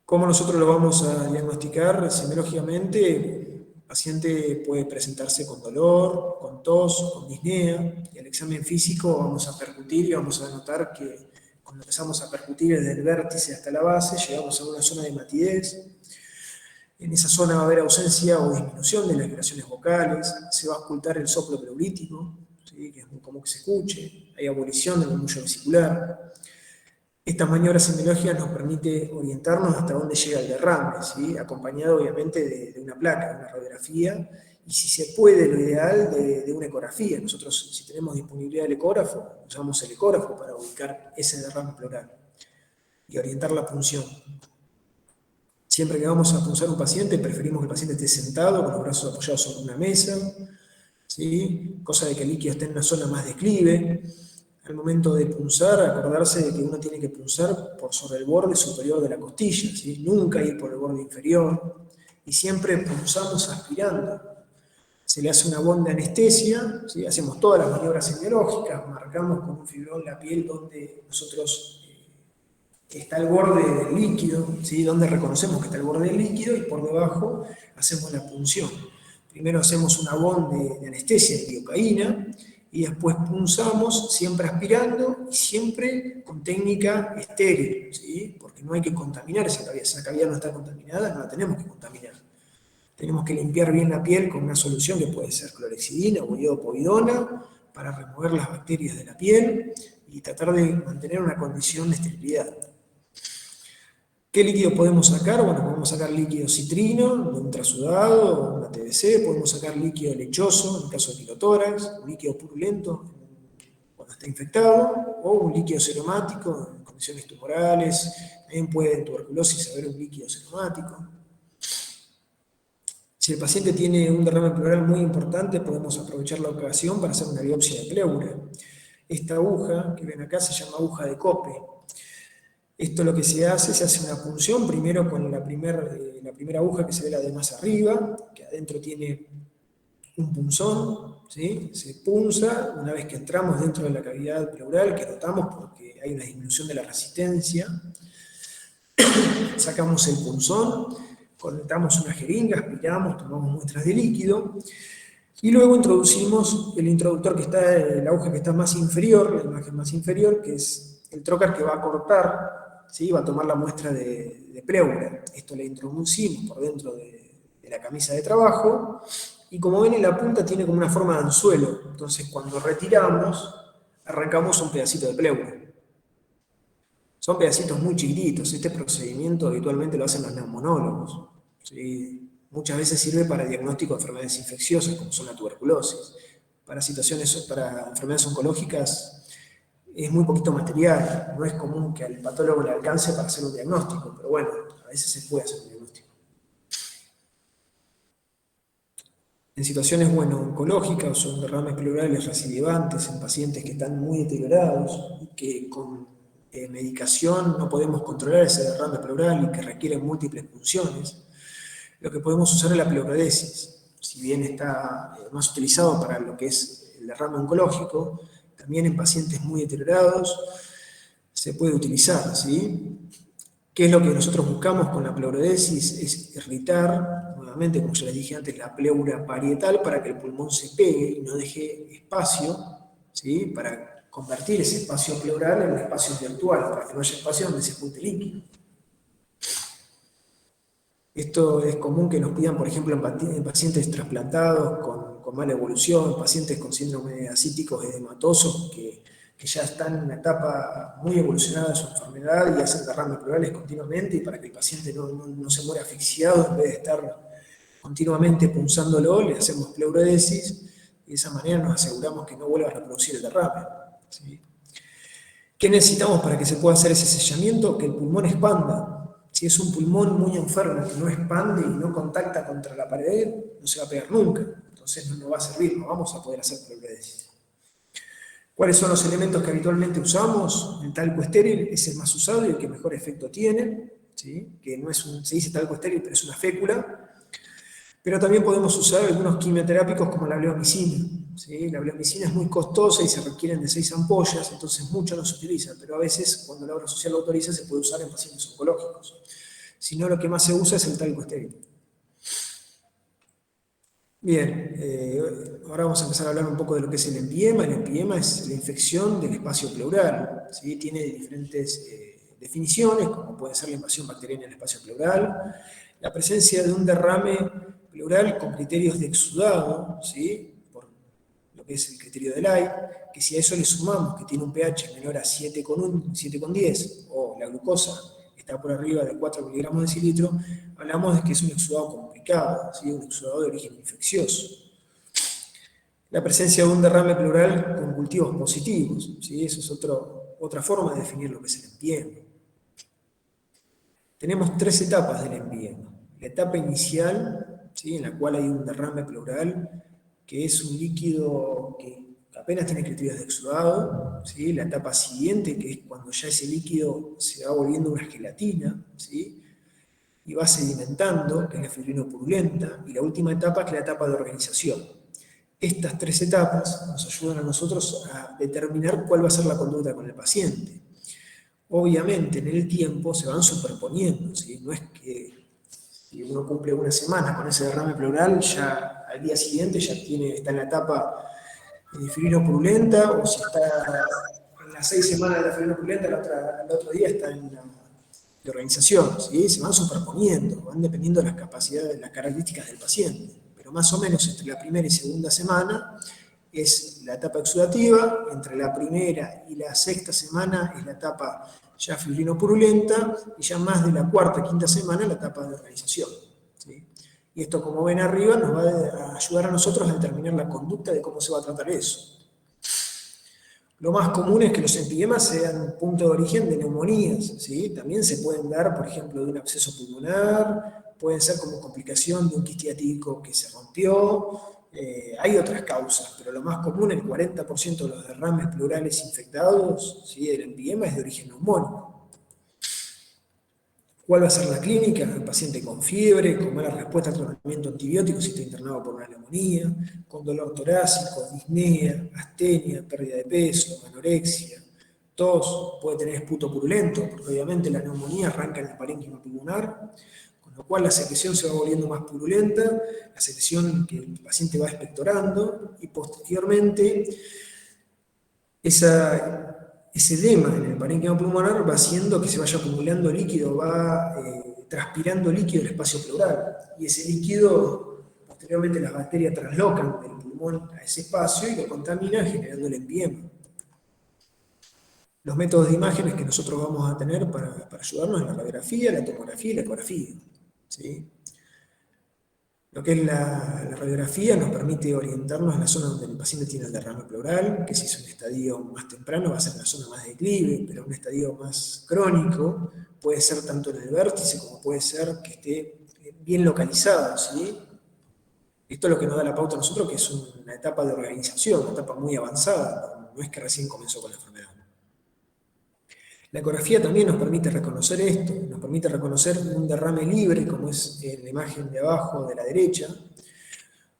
¿Cómo nosotros lo vamos a diagnosticar? Semiológicamente, el paciente puede presentarse con dolor, con tos, con disnea, y al examen físico vamos a percutir y vamos a notar que cuando empezamos a percutir desde el vértice hasta la base, llegamos a una zona de matidez. En esa zona va a haber ausencia o disminución de las vibraciones vocales, se va a ocultar el soplo pleurítico, ¿sí? Que es muy común que se escuche, hay abolición del murmullo vesicular. Estas maniobras semiológicas nos permite orientarnos hasta dónde llega el derrame, ¿sí? Acompañado obviamente de una placa, de una radiografía, y si se puede, lo ideal, de una ecografía. Nosotros, si tenemos disponibilidad del ecógrafo, usamos el ecógrafo para ubicar ese derrame pleural y orientar la punción. Siempre que vamos a punzar un paciente, preferimos que el paciente esté sentado, con los brazos apoyados sobre una mesa, ¿sí? Cosa de que el líquido esté en una zona más declive. Al momento de punzar, acordarse de que uno tiene que punzar por sobre el borde superior de la costilla, ¿sí? Nunca ir por el borde inferior, y siempre punzamos aspirando. Se le hace una bonda de anestesia, ¿sí? Hacemos todas las maniobras semiológicas, marcamos con un fibrón la piel donde nosotros está el borde del líquido, ¿sí? Donde reconocemos que está el borde del líquido, y por debajo hacemos la punción. Primero hacemos una bonda de anestesia de lidocaína, y después punzamos, siempre aspirando y siempre con técnica estéril, ¿sí? Porque no hay que contaminar esa cavidad no está contaminada, no la tenemos que contaminar. Tenemos que limpiar bien la piel con una solución que puede ser clorexidina o iodopovidona para remover las bacterias de la piel y tratar de mantener una condición de esterilidad. ¿Qué líquido podemos sacar? Bueno, podemos sacar líquido citrino, un trasudado, una TBC, podemos sacar líquido lechoso, en el caso de pilotórax, un líquido purulento cuando está infectado, o un líquido seromático en condiciones tumorales. También puede en tuberculosis haber un líquido seromático. Si el paciente tiene un derrame pleural muy importante, podemos aprovechar la ocasión para hacer una biopsia de pleura. Esta aguja que ven acá se llama aguja de Cope. Esto lo que se hace una punción primero con la primera aguja que se ve la de más arriba, que adentro tiene un punzón, ¿sí? Se punza una vez que entramos dentro de la cavidad pleural, que notamos porque hay una disminución de la resistencia. Sacamos el punzón, conectamos una jeringa, aspiramos, tomamos muestras de líquido, y luego introducimos el introductor que está, la aguja que está más inferior, la imagen más inferior, que es el trocar que va a cortar, ¿sí? Va a tomar la muestra de pleura. Esto le introducimos por dentro de la camisa de trabajo, y como ven en la punta tiene como una forma de anzuelo, entonces cuando retiramos, arrancamos un pedacito de pleura. Son pedacitos muy chiquititos, este procedimiento habitualmente lo hacen los neumonólogos, ¿sí? Muchas veces sirve para diagnóstico de enfermedades infecciosas, como son la tuberculosis. Para enfermedades oncológicas es muy poquito material, no es común que al patólogo le alcance para hacer un diagnóstico, pero bueno, a veces se puede hacer un diagnóstico. En situaciones, oncológicas o derrames pleurales recidivantes en pacientes que están muy deteriorados y que con medicación no podemos controlar ese derrame pleural y que requieren múltiples punciones, lo que podemos usar es la pleurodesis. Si bien está más utilizado para lo que es el derrame oncológico, también en pacientes muy deteriorados se puede utilizar, ¿sí? ¿Qué es lo que nosotros buscamos con la pleurodesis? Es irritar, nuevamente, como ya les dije antes, la pleura parietal para que el pulmón se pegue y no deje espacio, ¿sí? Para convertir ese espacio pleural en un espacio virtual, para que no haya espacio donde se junte líquido. Esto es común que nos pidan, por ejemplo, en pacientes trasplantados con mala evolución, pacientes con síndrome ascíticos edematosos que ya están en una etapa muy evolucionada de su enfermedad y hacen derrames pleurales continuamente, y para que el paciente no se muera asfixiado, en vez de estar continuamente punzándolo, le hacemos pleurodesis y de esa manera nos aseguramos que no vuelva a reproducir el derrame, ¿sí? ¿Qué necesitamos para que se pueda hacer ese sellamiento? Que el pulmón expanda. Si es un pulmón muy enfermo que no expande y no contacta contra la pared, no se va a pegar nunca. Entonces no va a servir, no vamos a poder hacer pleurodesis. ¿Cuáles son los elementos que habitualmente usamos? El talco estéril es el más usado y el que mejor efecto tiene, ¿sí? Que no es se dice talco estéril, pero es una fécula. Pero también podemos usar algunos quimioterápicos como la bleomicina, ¿sí? La bleomicina es muy costosa y se requieren de 6 ampollas, entonces mucho no se utiliza, pero a veces cuando la obra social lo autoriza se puede usar en pacientes oncológicos. Si no, lo que más se usa es el talco estéril. Bien, ahora vamos a empezar a hablar un poco de lo que es el empiema. El empiema es la infección del espacio pleural, ¿sí? Tiene diferentes definiciones, como puede ser la invasión bacteriana en el espacio pleural, la presencia de un derrame pleural con criterios de exudado, ¿sí? Por lo que es el criterio de Ley, que si a eso le sumamos que tiene un pH menor a 7,10 o la glucosa está por arriba de 4 miligramos de decilitro, hablamos de que es un exudado complicado, ¿sí? Un exudado de origen infeccioso. La presencia de un derrame pleural con cultivos positivos, ¿sí? Eso es otra forma de definir lo que es el empiema. Tenemos 3 etapas del empiema. La etapa inicial, ¿sí? En la cual hay un derrame pleural, que es un líquido que apenas tiene criterios de exudado, ¿sí? La etapa siguiente, que es cuando ya ese líquido se va volviendo una gelatina, ¿sí? Y va sedimentando, que es la fibrina purulenta, y la última etapa, que es la etapa de organización. Estas 3 etapas nos ayudan a nosotros a determinar cuál va a ser la conducta con el paciente. Obviamente, en el tiempo se van superponiendo, ¿sí? No es que si uno cumple una semana con ese derrame pleural, ya al día siguiente ya está en la etapa fibrina purulenta, o si está en las 6 semanas de la fibrina purulenta, al otro día está en de organización, ¿sí? Se van superponiendo, van dependiendo de las capacidades, de las características del paciente, pero más o menos entre la primera y segunda semana es la etapa exudativa, entre la primera y la sexta semana es la etapa ya fibrino-purulenta, y ya más de la cuarta, quinta semana la etapa de organización, ¿sí? Y esto, como ven arriba, nos va a ayudar a nosotros a determinar la conducta de cómo se va a tratar eso. Lo más común es que los empidemas sean punto de origen de neumonías, ¿sí? También se pueden dar, por ejemplo, de un absceso pulmonar, pueden ser como complicación de un quiste atípico que se rompió, hay otras causas, pero lo más común, el 40% de los derrames pleurales infectados, ¿sí?, del empidema es de origen neumónico. ¿Cuál va a ser la clínica? El paciente con fiebre, con mala respuesta al tratamiento antibiótico si está internado por una neumonía, con dolor torácico, disnea, astenia, pérdida de peso, anorexia, tos, puede tener esputo purulento, porque obviamente la neumonía arranca en el parénquima pulmonar, con lo cual la secreción se va volviendo más purulenta, la secreción que el paciente va expectorando, y posteriormente ese edema en el parénquima pulmonar va haciendo que se vaya acumulando líquido, va transpirando líquido del espacio pleural, y ese líquido, posteriormente las bacterias traslocan del pulmón a ese espacio y lo contaminan, generando el empidema. Los métodos de imágenes que nosotros vamos a tener para ayudarnos en la radiografía, la tomografía y la ecografía, ¿sí? Lo que es la radiografía nos permite orientarnos a la zona donde el paciente tiene el derrame pleural, que si es un estadio más temprano va a ser en la zona más de declive, pero un estadio más crónico puede ser tanto en el vértice como puede ser que esté bien localizado, ¿sí? Esto es lo que nos da la pauta a nosotros, que es una etapa de organización, una etapa muy avanzada, no es que recién comenzó con la enfermedad. La ecografía también nos permite reconocer esto, nos permite reconocer un derrame libre, como es en la imagen de abajo de la derecha,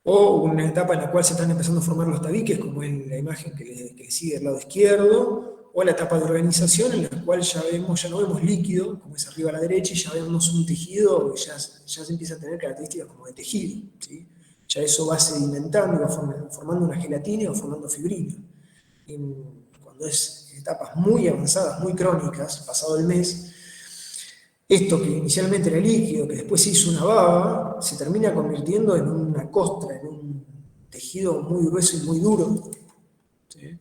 o una etapa en la cual se están empezando a formar los tabiques, como en la imagen que sigue del lado izquierdo, o la etapa de organización en la cual ya no vemos líquido, como es arriba a la derecha, y ya vemos un tejido que ya se empieza a tener características como de tejido, ¿sí? Ya eso va sedimentando y va formando una gelatina o formando fibrina. Cuando es etapas muy avanzadas, muy crónicas, pasado el mes, esto que inicialmente era líquido, que después se hizo una baba, se termina convirtiendo en una costra, en un tejido muy grueso y muy duro, ¿sí?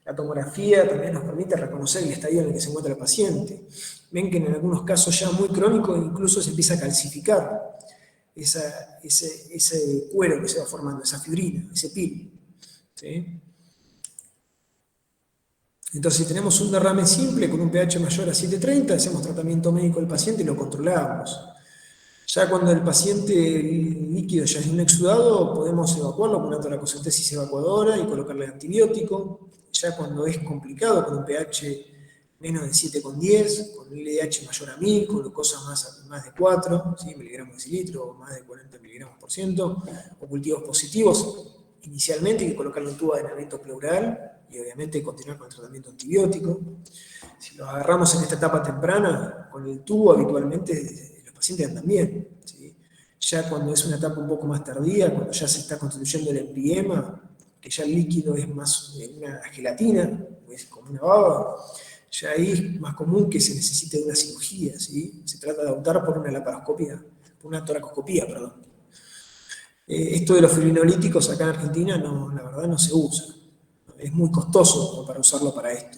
La tomografía también nos permite reconocer el estadio en el que se encuentra el paciente. Ven que en algunos casos ya muy crónicos incluso se empieza a calcificar ese cuero que se va formando, esa fibrina, ese pil, ¿sí? Entonces, si tenemos un derrame simple con un pH mayor a 7,30, hacemos tratamiento médico del paciente y lo controlamos. Ya cuando el paciente líquido ya es un exudado, podemos evacuarlo con una toracocentesis evacuadora y colocarle antibiótico. Ya cuando es complicado, con un pH menos de 7,10, con un LDH mayor a 1000, con glucosa más de 4, ¿sí?, miligramos de cilitro, o más de 40 miligramos por ciento, o cultivos positivos, inicialmente hay que colocarle un tubo de drenamiento pleural y obviamente continuar con el tratamiento antibiótico. Si los agarramos en esta etapa temprana, con el tubo habitualmente los pacientes andan bien, ¿sí? Ya cuando es una etapa un poco más tardía, cuando ya se está constituyendo el empidema, que ya el líquido es más una gelatina, es como una baba, ya ahí es más común que se necesite de una cirugía, ¿sí? Se trata de optar por una laparoscopia, por una toracoscopía, perdón. Esto de los fibrinolíticos acá en Argentina, no, la verdad no se usa. Es muy costoso para usarlo para esto.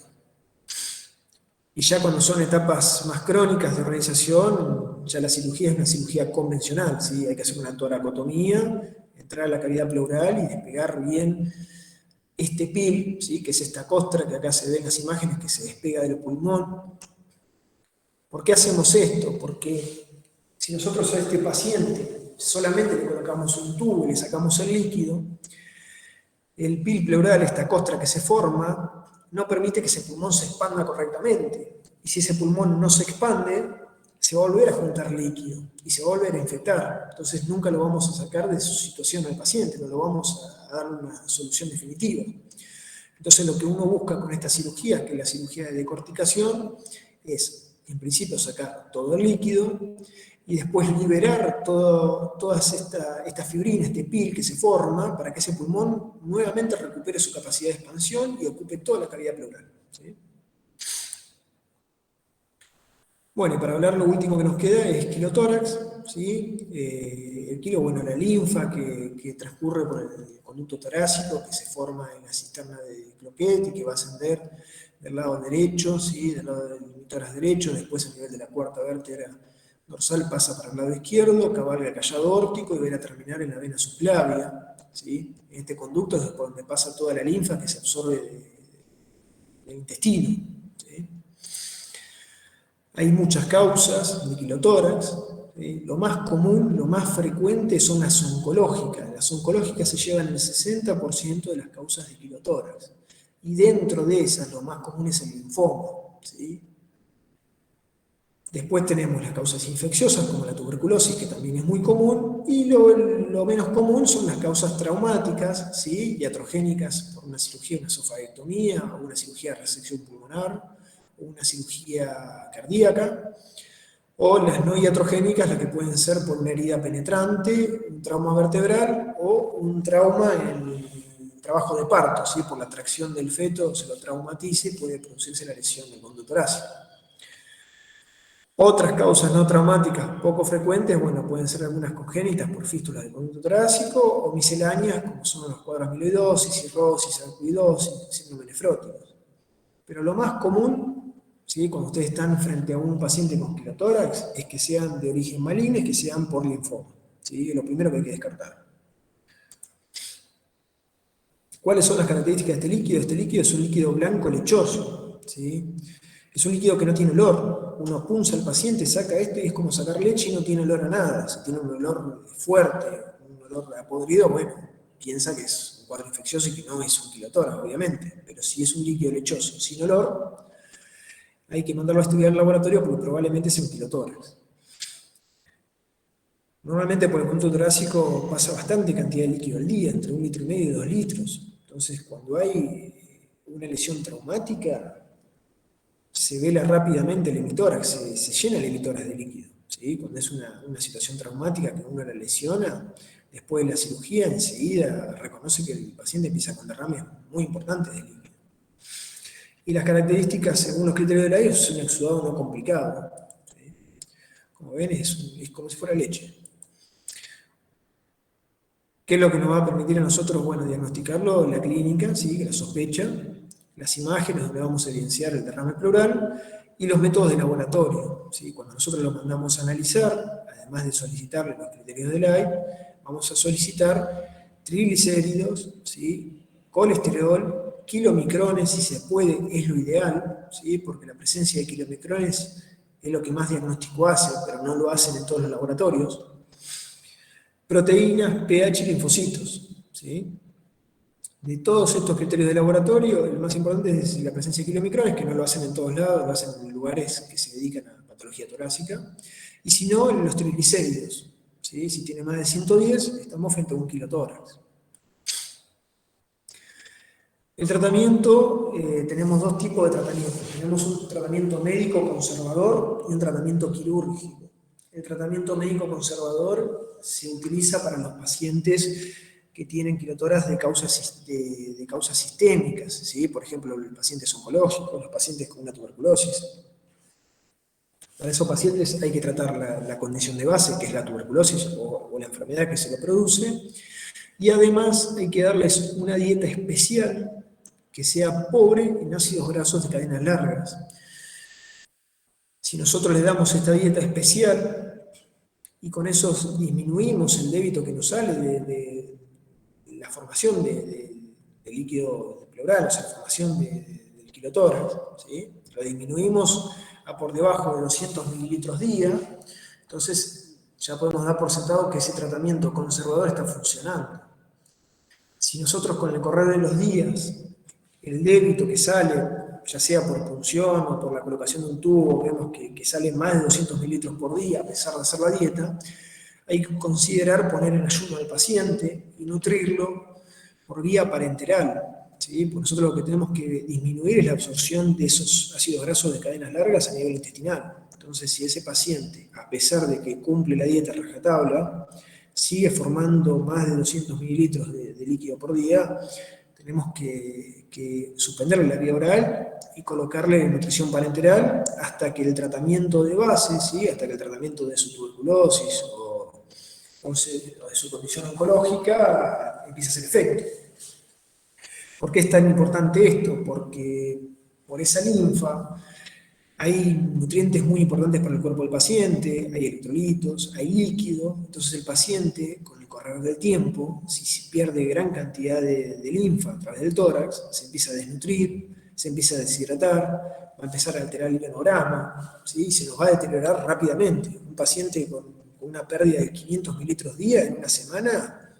Y ya cuando son etapas más crónicas de organización, ya la cirugía es una cirugía convencional, ¿sí? Hay que hacer una toracotomía, entrar a la cavidad pleural y despegar bien este pil, ¿sí?, que es esta costra que acá se ven en las imágenes que se despega del pulmón. ¿Por qué hacemos esto? Porque si nosotros a este paciente solamente le colocamos un tubo y le sacamos el líquido, el pil pleural, esta costra que se forma, no permite que ese pulmón se expanda correctamente. Y si ese pulmón no se expande, se va a volver a juntar líquido y se va a volver a infectar. Entonces nunca lo vamos a sacar de su situación al paciente, no lo vamos a dar una solución definitiva. Entonces lo que uno busca con estas cirugías, que es la cirugía de decorticación, es en principio sacar todo el líquido y después liberar todas estas fibrinas, este pil que se forma, para que ese pulmón nuevamente recupere su capacidad de expansión y ocupe toda la cavidad pleural, ¿sí? Bueno, y para hablar lo último que nos queda es quilotórax, ¿sí? El quilo, bueno, la linfa que transcurre por el conducto torácico, que se forma en la cisterna de Cloquet y que va a ascender del lado derecho, ¿sí? Del lado del tórax derecho, después a nivel de la cuarta vértebra dorsal pasa para el lado izquierdo, cabalga el callado órtico y va a terminar en la vena subclavia, ¿sí? En este conducto es por donde pasa toda la linfa que se absorbe del intestino, ¿sí? Hay muchas causas de quilotórax. Lo más común, lo más frecuente son las oncológicas. Las oncológicas se llevan el 60% de las causas de quilotórax. Y dentro de esas, lo más común es el linfoma, ¿sí? Después tenemos las causas infecciosas, como la tuberculosis, que también es muy común, y lo menos común son las causas traumáticas, ¿sí? Iatrogénicas por una cirugía, una esofaectomía, o una cirugía de resección pulmonar, o una cirugía cardíaca, o las no iatrogénicas, las que pueden ser por una herida penetrante, un trauma vertebral o un trauma en el trabajo de parto, ¿sí? Por la tracción del feto se lo traumatice, puede producirse la lesión del conducto torácico. Otras causas no traumáticas poco frecuentes, bueno, pueden ser algunas congénitas por fístulas del conducto torácico o misceláneas, como son los cuadros amiloidosis, cirrosis, sarcoidosis, síndrome nefrótico. Pero lo más común, ¿sí? Cuando ustedes están frente a un paciente con quilotórax, es que sean de origen maligno y que sean por linfoma, ¿sí? Es lo primero que hay que descartar. ¿Cuáles son las características de este líquido? Este líquido es un líquido blanco lechoso, ¿sí? Es un líquido que no tiene olor. Uno punza al paciente, saca esto y es como sacar leche y no tiene olor a nada. Si tiene un olor fuerte, un olor a podrido, bueno, piensa que es un cuadro infeccioso y que no es un quilotórax, obviamente. Pero si es un líquido lechoso sin olor, hay que mandarlo a estudiar al laboratorio porque probablemente sea un quilotórax. Normalmente por el conducto torácico pasa bastante cantidad de líquido al día, entre 1,5 litros y 2 litros. Entonces, cuando hay una lesión traumática, se vela rápidamente el hemitórax, se llena el hemitórax de líquido, ¿sí? Cuando es una situación traumática que uno la lesiona, después de la cirugía, enseguida reconoce que el paciente empieza con derrames muy importantes de líquido. Y las características, según los criterios de la ISO, es un exudado no complicado, ¿sí? Como ven, es como si fuera leche. ¿Qué es lo que nos va a permitir a nosotros, bueno, diagnosticarlo? La clínica, ¿sí? La sospecha, las imágenes donde vamos a evidenciar el derrame pleural y los métodos de laboratorio, ¿sí? Cuando nosotros lo mandamos a analizar, además de solicitarle los criterios del AI, vamos a solicitar triglicéridos, ¿sí? Colesterol, kilomicrones, si se puede, es lo ideal, ¿sí? Porque la presencia de kilomicrones es lo que más diagnóstico hace, pero no lo hacen en todos los laboratorios. Proteínas, pH y linfocitos, ¿sí? De todos estos criterios de laboratorio, el más importante es la presencia de kilomicrones, que no lo hacen en todos lados, lo hacen en lugares que se dedican a patología torácica, y si no, en los triglicéridos, ¿sí? Si tiene más de 110, estamos frente a un quilotórax. El tratamiento, tenemos dos tipos de tratamiento. Tenemos un tratamiento médico conservador y un tratamiento quirúrgico. El tratamiento médico conservador se utiliza para los pacientes que tienen quilotórax de causas sistémicas, ¿sí? Por ejemplo, los pacientes oncológicos, los pacientes con una tuberculosis. Para esos pacientes hay que tratar la condición de base, que es la tuberculosis o la enfermedad que se lo produce, y además hay que darles una dieta especial que sea pobre en ácidos grasos de cadenas largas. Si nosotros les damos esta dieta especial y con eso disminuimos el débito que nos sale de la formación de líquido pleural, o sea, la formación del quilotórax, ¿sí? Lo disminuimos a por debajo de 200 mililitros día, entonces ya podemos dar por sentado que ese tratamiento conservador está funcionando. Si nosotros con el correr de los días, el débito que sale, ya sea por punción o por la colocación de un tubo, vemos que sale más de 200 mililitros por día a pesar de hacer la dieta, hay que considerar poner en ayuno al paciente y nutrirlo por vía parenteral, ¿sí? Porque nosotros lo que tenemos que disminuir es la absorción de esos ácidos grasos de cadenas largas a nivel intestinal. Entonces, si ese paciente, a pesar de que cumple la dieta rajatabla, sigue formando más de 200 mililitros de líquido por día, tenemos que suspenderle la vía oral y colocarle nutrición parenteral hasta que el tratamiento de base, ¿sí? Hasta que el tratamiento de su tuberculosis o de su condición oncológica empiece a hacer efecto. ¿Por qué es tan importante esto? Porque por esa linfa hay nutrientes muy importantes para el cuerpo del paciente, hay electrolitos, hay líquido, entonces el paciente, con el correr del tiempo, si pierde gran cantidad de linfa a través del tórax, se empieza a desnutrir, se empieza a deshidratar, va a empezar a alterar el ionograma, ¿sí? Y se nos va a deteriorar rápidamente. Un paciente con una pérdida de 500 mililitros día en una semana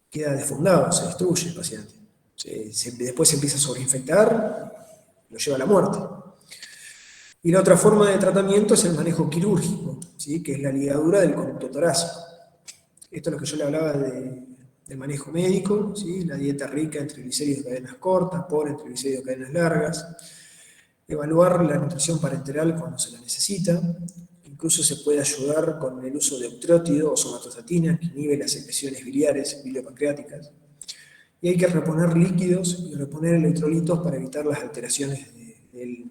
queda desfondado, se destruye el paciente. Después se empieza a sobreinfectar, lo lleva a la muerte. Y la otra forma de tratamiento es el manejo quirúrgico, ¿sí? Que es la ligadura del conducto torácico. Esto es lo que yo le hablaba del manejo médico, ¿sí? La dieta rica en triglicéridos de cadenas cortas, pobre en triglicéridos de cadenas largas, evaluar la nutrición parenteral cuando se la necesita, incluso se puede ayudar con el uso de eutrótido o somatostatina, que inhibe las secreciones biliares, biliopancreáticas, y hay que reponer líquidos y reponer electrolitos para evitar las alteraciones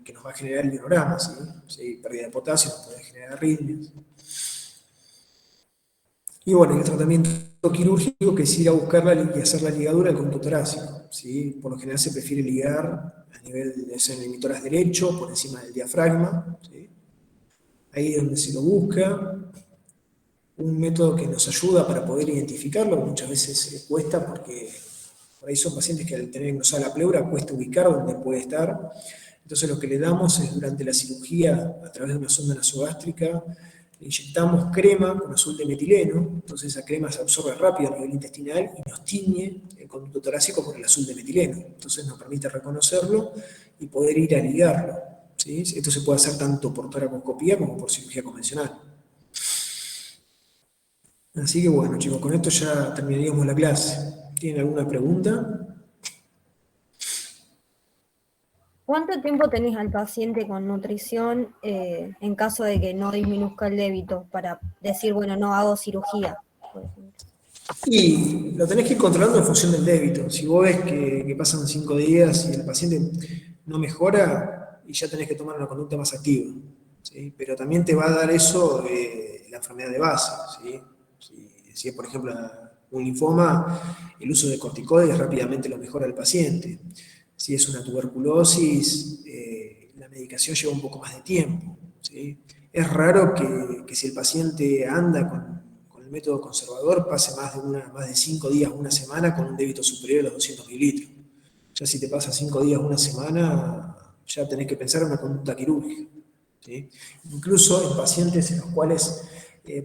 que nos va a generar el ionograma, ¿sí? ¿Sí? Pérdida de potasio nos puede generar arritmias. Y bueno, el tratamiento quirúrgico, que es ir a buscarla y hacer la ligadura del conducto torácico, ¿sí? Por lo general se prefiere ligar a nivel de ser en el mitoras derecho, por encima del diafragma, ¿sí? Ahí es donde se lo busca. Un método que nos ayuda para poder identificarlo, muchas veces cuesta porque por ahí son pacientes que al tener engrosada la pleura cuesta ubicar dónde puede estar. Entonces lo que le damos es durante la cirugía, a través de una sonda nasogástrica, le inyectamos crema con azul de metileno, entonces esa crema se absorbe rápido a nivel intestinal y nos tiñe el conducto torácico con el azul de metileno. Entonces nos permite reconocerlo y poder ir a ligarlo, ¿sí? Esto se puede hacer tanto por toracoscopía como por cirugía convencional. Así que bueno, chicos, con esto ya terminaríamos la clase. ¿Tienen alguna pregunta? ¿Cuánto tiempo tenés al paciente con nutrición en caso de que no disminuzca el débito para decir, bueno, no hago cirugía, por ejemplo? Y lo tenés que ir controlando en función del débito. Si vos ves que pasan 5 días y el paciente no mejora, y ya tenés que tomar una conducta más activa, ¿sí? Pero también te va a dar eso la enfermedad de base, ¿sí? Si es, por ejemplo, un linfoma, el uso de corticoides rápidamente lo mejora al paciente. Si es una tuberculosis, la medicación lleva un poco más de tiempo, ¿sí? Es raro que si el paciente anda con el método conservador pase más de 5 días, una semana con un débito superior a los 200 mililitros. Ya si te pasa 5 días, una semana, ya tenés que pensar en una conducta quirúrgica, ¿sí? Incluso en pacientes en los cuales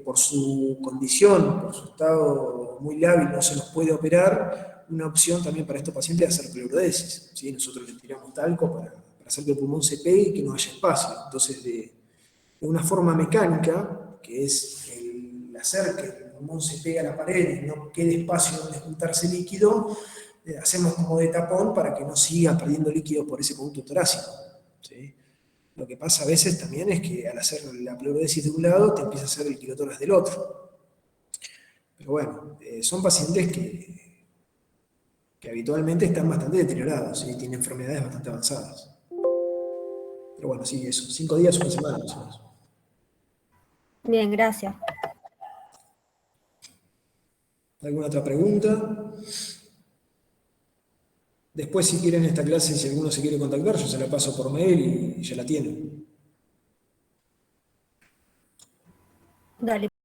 por su condición, por su estado muy lábil, no se los puede operar, una opción también para estos pacientes es hacer pleurodesis, ¿sí? Nosotros les tiramos talco para hacer que el pulmón se pegue y que no haya espacio. Entonces, de una forma mecánica, que es el hacer que el pulmón se pegue a la pared y no quede espacio donde juntarse líquido, hacemos como de tapón para que no siga perdiendo líquido por ese conducto torácico, ¿sí? Lo que pasa a veces también es que al hacer la pleurodesis de un lado, te empieza a hacer el quirotórax del otro. Pero bueno, son pacientes que habitualmente están bastante deteriorados y tienen enfermedades bastante avanzadas. Pero bueno, sí, eso, 5 días, una semana más o menos. Bien, gracias. ¿Alguna otra pregunta? Después, si quieren esta clase, si alguno se quiere contactar, yo se la paso por mail y ya la tienen. Dale.